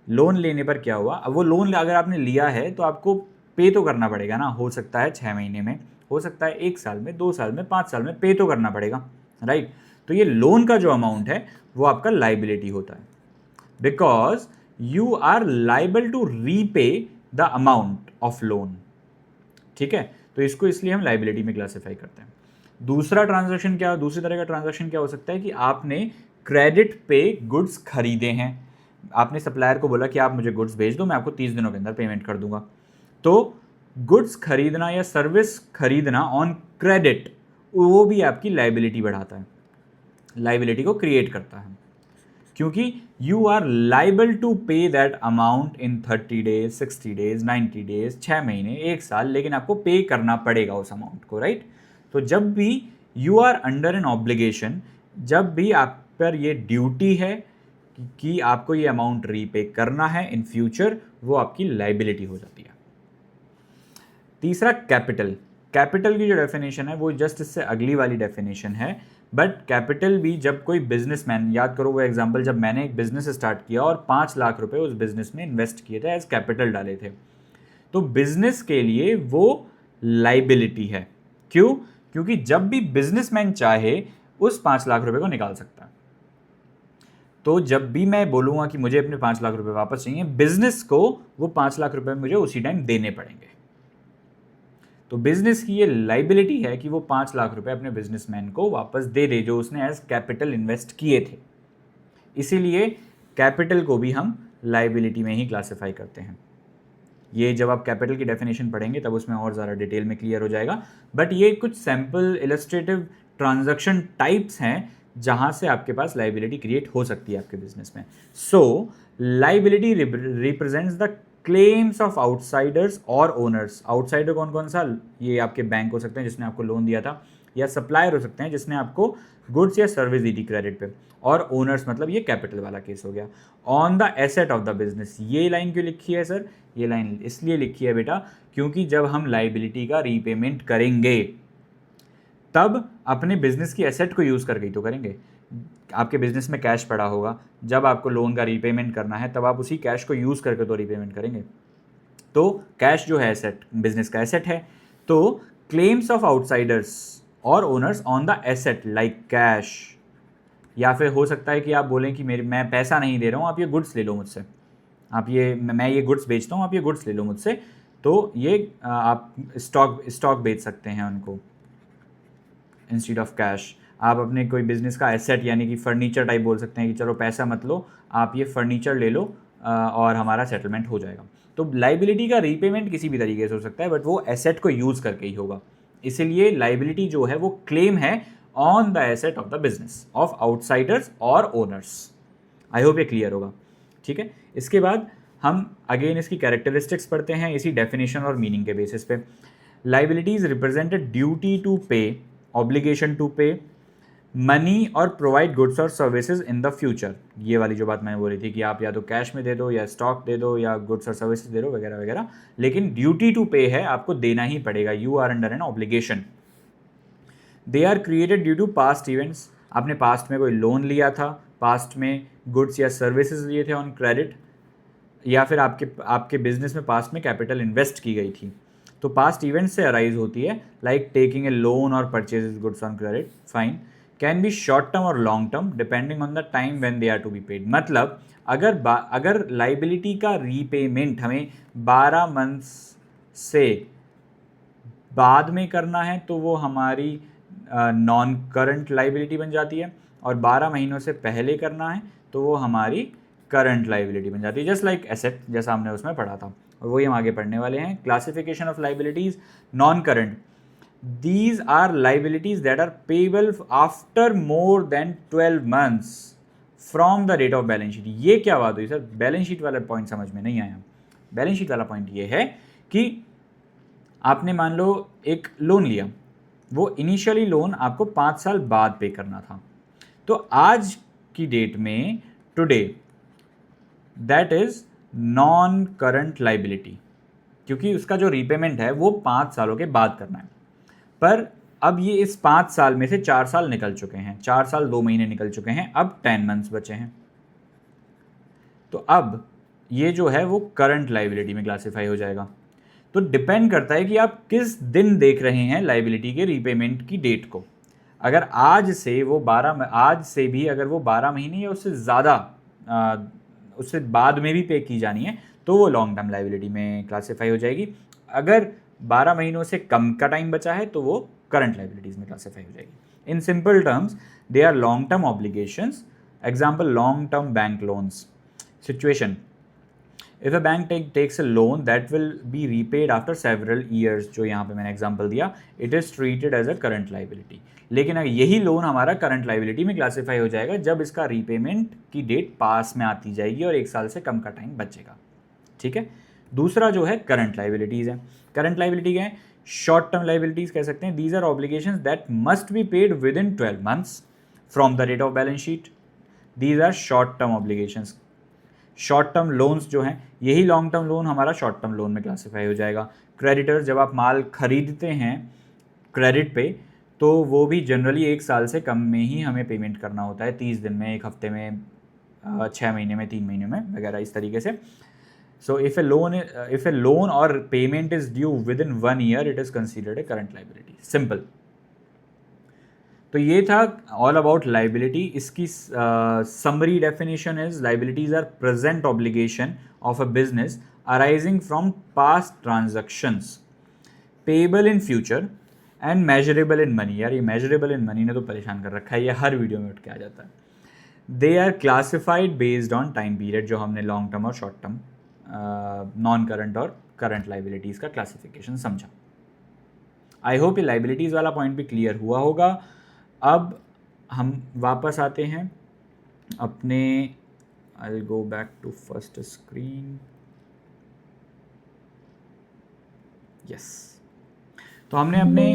लोन लेने पर क्या हुआ, अब वो लोन अगर आपने लिया है तो आपको पे तो करना पड़ेगा ना। हो सकता है 6 महीने में, हो सकता है 1 साल में, 2 साल में, 5 साल में, पे तो करना पड़ेगा, राइट। तो ये लोन का जो अमाउंट है वो आपका लाइबिलिटी होता है, because you are liable to repay the amount of loan, ठीक है। तो इसको इसलिए हम लाइबिलिटी में क्लासिफाई करते हैं। दूसरी तरह का ट्रांजैक्शन क्या हो सकता है कि आपने क्रेडिट पे गुड्स खरीदे हैं। आपने सप्लायर को बोला कि आप मुझे गुड्स भेज दो, मैं आपको 30 दिनों के अंदर पेमेंट कर दूंगा। तो गुड्स खरीदना या सर्विस खरीदना ऑन क्रेडिट, वो भी आपकी लाइबिलिटी बढ़ाता है, लाइबिलिटी को क्रिएट करता है, क्योंकि यू आर लाइबल टू पे that amount in 30 days, 60 days, 90 days, 6 महीने, 1 साल, लेकिन आपको पे करना पड़ेगा उस अमाउंट को, राइट। तो जब भी you are under an obligation, जब भी आप पर ये ड्यूटी है कि आपको ये अमाउंट रीपे करना है इन फ्यूचर, वो आपकी लाइबिलिटी हो जाती है। तीसरा कैपिटल। कैपिटल की जो डेफिनेशन है वो जस्ट इससे अगली वाली डेफिनेशन है, बट कैपिटल भी जब कोई बिजनेसमैन, याद करो वो एग्जांपल, जब मैंने एक बिजनेस स्टार्ट किया और 5 लाख रुपए उस बिजनेस में इन्वेस्ट किए थे, एज कैपिटल डाले थे, तो बिजनेस के लिए वो लाइबिलिटी है। क्यों? क्योंकि जब भी बिजनेसमैन चाहे उस 5 लाख रुपए को निकाल सकता है। तो जब भी मैं बोलूँगा कि मुझे अपने 5 लाख रुपए वापस चाहिए, बिजनेस को वो 5 लाख रुपए मुझे उसी टाइम देने पड़ेंगे। तो बिजनेस की ये लाइबिलिटी है कि वो 5 लाख रुपए अपने बिजनेसमैन को वापस दे दे जो उसने एज कैपिटल इन्वेस्ट किए थे। इसीलिए कैपिटल को भी हम लाइबिलिटी में ही क्लासिफाई करते हैं। ये जब आप कैपिटल की डेफिनेशन पढ़ेंगे तब उसमें और ज़्यादा डिटेल में क्लियर हो जाएगा, बट ये कुछ सैम्पल इलस्ट्रेटिव ट्रांजैक्शन टाइप्स हैं जहाँ से आपके पास लाइबिलिटी क्रिएट हो सकती है आपके बिजनेस में। सो liability represents the claims of outsiders और ओनर्स। आउटसाइडर कौन कौन सा? ये आपके बैंक हो सकते हैं जिसने आपको लोन दिया था, या सप्लायर हो सकते हैं जिसने आपको गुड्स या सर्विस दी थी क्रेडिट पे, और ओनर्स मतलब ये कैपिटल वाला केस हो गया। On the asset of the business, ये लाइन क्यों लिखी है सर? ये लाइन इसलिए लिखी है बेटा क्योंकि जब हम लाइबिलिटी का रीपेमेंट करेंगे तब अपने बिजनेस की एसेट को यूज़ करके ही तो करेंगे। आपके बिजनेस में कैश पड़ा होगा, जब आपको लोन का रीपेमेंट करना है तब आप उसी कैश को यूज़ करके तो रीपेमेंट करेंगे। तो कैश जो है एसेट, बिजनेस का एसेट है। तो क्लेम्स ऑफ आउटसाइडर्स और owners on the asset like cash, या फिर हो सकता है कि आप बोलें कि मैं पैसा नहीं दे रहा हूँ, आप ये गुड्स ले लो मुझसे, मैं ये गुड्स बेचता हूँ, आप ये गुड्स ले लो मुझसे। तो ये आप स्टॉक बेच सकते हैं उनको इंस्टीड ऑफ कैश। आप अपने कोई बिजनेस का एसेट यानी कि फर्नीचर टाइप बोल सकते हैं कि चलो पैसा मत लो, आप ये फर्नीचर ले लो और हमारा सेटलमेंट हो जाएगा। तो लाइबिलिटी का रीपेमेंट किसी भी तरीके से हो सकता है, बट वो एसेट को यूज़ करके ही होगा। इसीलिए लाइबिलिटी जो है वो क्लेम है on the asset of the business of outsiders और ओनर्स। आई होप ये क्लियर होगा। ठीक है, इसके बाद हम अगेन इसकी कैरेक्टरिस्टिक्स पढ़ते हैं इसी डेफिनेशन और मीनिंग के बेसिस पे। लाइबिलिटीज रिप्रेजेंट ड्यूटी टू पे, ऑब्लिगेशन टू पे मनी और प्रोवाइड गुड्स और सर्विसेज इन द फ्यूचर। ये वाली जो बात मैंने बोली थी कि आप या तो कैश में दे दो या स्टॉक दे दो या गुड्स और सर्विसेज दे दो वगैरह वगैरह, लेकिन ड्यूटी टू पे है, आपको देना ही पड़ेगा। You are under an obligation. They are created due to past events. आपने पास्ट में कोई लोन लिया था, पास्ट में गुड्स या सर्विसेज लिए थे ऑन क्रेडिट, या फिर आपके बिजनेस में पास्ट में कैपिटल इन्वेस्ट की गई थी, तो पास्ट इवेंट से अराइज होती है, लाइक टेकिंग ए लोन और purchase goods on credit. Fine, can be short term और long term depending on the time when they are to be paid. मतलब अगर लाइबिलिटी का रीपेमेंट हमें 12 मंथ्स से बाद में करना है तो वो हमारी नॉन करंट लाइबिलिटी बन जाती है, और 12 महीनों से पहले करना है तो वो हमारी करंट लाइबिलिटी बन जाती है, जस्ट लाइक एसेट, जैसा हमने उसमें पढ़ा था। और वही हम आगे पढ़ने वाले हैं। Classification of liabilities, non current, these are liabilities that are payable after more than 12 months from the date of balance sheet. ये क्या बात हुई सर? बैलेंस शीट वाला पॉइंट समझ में नहीं आया। बैलेंस शीट वाला पॉइंट ये है कि आपने मान लो एक लोन लिया, वो इनिशियली लोन आपको 5 साल बाद पे करना था, तो आज की डेट में today that is non current liability, क्योंकि उसका जो रीपेमेंट है वो 5 सालों के बाद करना है। पर अब ये इस 5 साल में से 4 साल निकल चुके हैं, 4 साल 2 महीने निकल चुके हैं, अब 10 मंथ्स बचे हैं, तो अब ये जो है वो करंट लाइबिलिटी में क्लासीफाई हो जाएगा। तो डिपेंड करता है कि आप किस दिन देख रहे हैं लाइबिलिटी के रीपेमेंट की डेट को। अगर आज से भी अगर वो 12 महीने या उससे ज़्यादा उससे बाद में भी पे की जानी है तो वो लॉन्ग टर्म लाइबिलिटी में क्लासीफाई हो जाएगी। अगर 12 महीनों से कम का टाइम बचा है तो वो करंट लाइबिलिटीज़ में क्लासीफाई हो जाएगी। In simple terms they are long term obligations. Example, long term bank loans situation, if a bank takes a loan that will be repaid after several years, जो यहाँ पे मैंने एग्जांपल दिया, it is treated as a current liability. लेकिन यही लोन हमारा करंट लाइबिलिटी में क्लासीफाई हो जाएगा जब इसका रीपेमेंट की डेट पास में आती जाएगी और 1 साल से कम का टाइम बचेगा। ठीक है, दूसरा जो है करंट लाइबिलिटीज़ है। करंट लाइबिलिटी क्या है? शॉर्ट टर्म लाइबिलिटीज़ कह सकते हैं। These are obligations that must be paid within 12 months from the date of balance sheet. These are short term obligations. Short term loans जो हैं, यही लॉन्ग टर्म लोन हमारा शॉर्ट टर्म लोन में क्लासीफाई हो जाएगा। क्रेडिटर्स, जब आप माल खरीदते हैं क्रेडिट पे तो वो भी जनरली 1 साल से कम में ही हमें पेमेंट करना होता है, 30 दिन में, 1 हफ्ते में, 6 महीने में, 3 महीने में वगैरह इस तरीके से. So if a loan or payment is due within 1 year, it is considered a current liability. Simple. तो ये था ऑल अबाउट लाइबिलिटी. इसकी summary definition is liabilities are present obligation of a business arising from past transactions payable in future and measurable in money. यार ये मेजरेबल इन मनी ने तो परेशान कर रखा है, ये हर वीडियो में उठ के आ जाता है. They are classified based on time period, जो हमने लॉन्ग टर्म और शॉर्ट टर्म, नॉन करंट और करंट लाइबिलिटीज़ का क्लासिफिकेशन समझा. आई होप ये लाइबिलिटीज़ वाला पॉइंट भी क्लियर हुआ होगा. अब हम वापस आते हैं अपने, I will go back to first screen. Yes, तो हमने अपने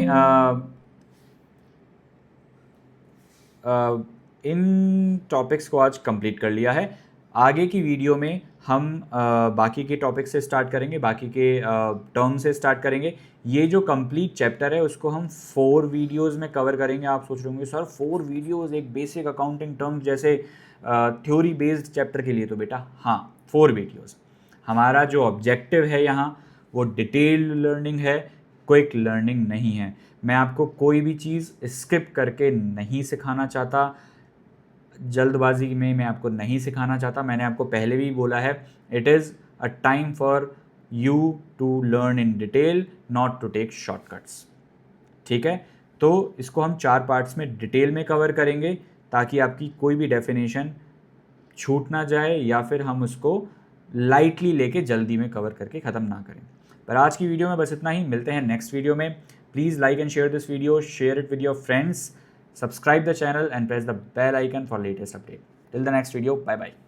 इन टॉपिक्स को आज कंप्लीट कर लिया है. आगे की वीडियो में हम बाकी के टॉपिक से स्टार्ट करेंगे, बाकी के टर्म से स्टार्ट करेंगे. ये जो कंप्लीट चैप्टर है उसको हम 4 वीडियोस में कवर करेंगे. आप सोच रहे होंगे सर 4 वीडियोस एक बेसिक अकाउंटिंग टर्म जैसे थ्योरी बेस्ड चैप्टर के लिए? तो बेटा हाँ, 4 वीडियोस. हमारा जो ऑब्जेक्टिव है यहाँ वो डिटेल लर्निंग है, क्विक लर्निंग नहीं है. मैं आपको कोई भी चीज़ स्किप करके नहीं सिखाना चाहता, जल्दबाजी में मैं आपको नहीं सिखाना चाहता. मैंने आपको पहले भी बोला है, it is a time for you to learn in detail, not to take shortcuts. ठीक है, तो इसको हम 4 पार्ट्स में डिटेल में कवर करेंगे ताकि आपकी कोई भी डेफिनेशन छूट ना जाए या फिर हम उसको लाइटली लेके जल्दी में कवर करके ख़त्म ना करें. पर आज की वीडियो में बस इतना ही. मिलते हैं नेक्स्ट वीडियो में. Please like and share this video, share it with your friends, subscribe the channel and press the bell icon for latest update. Till the next video, bye bye.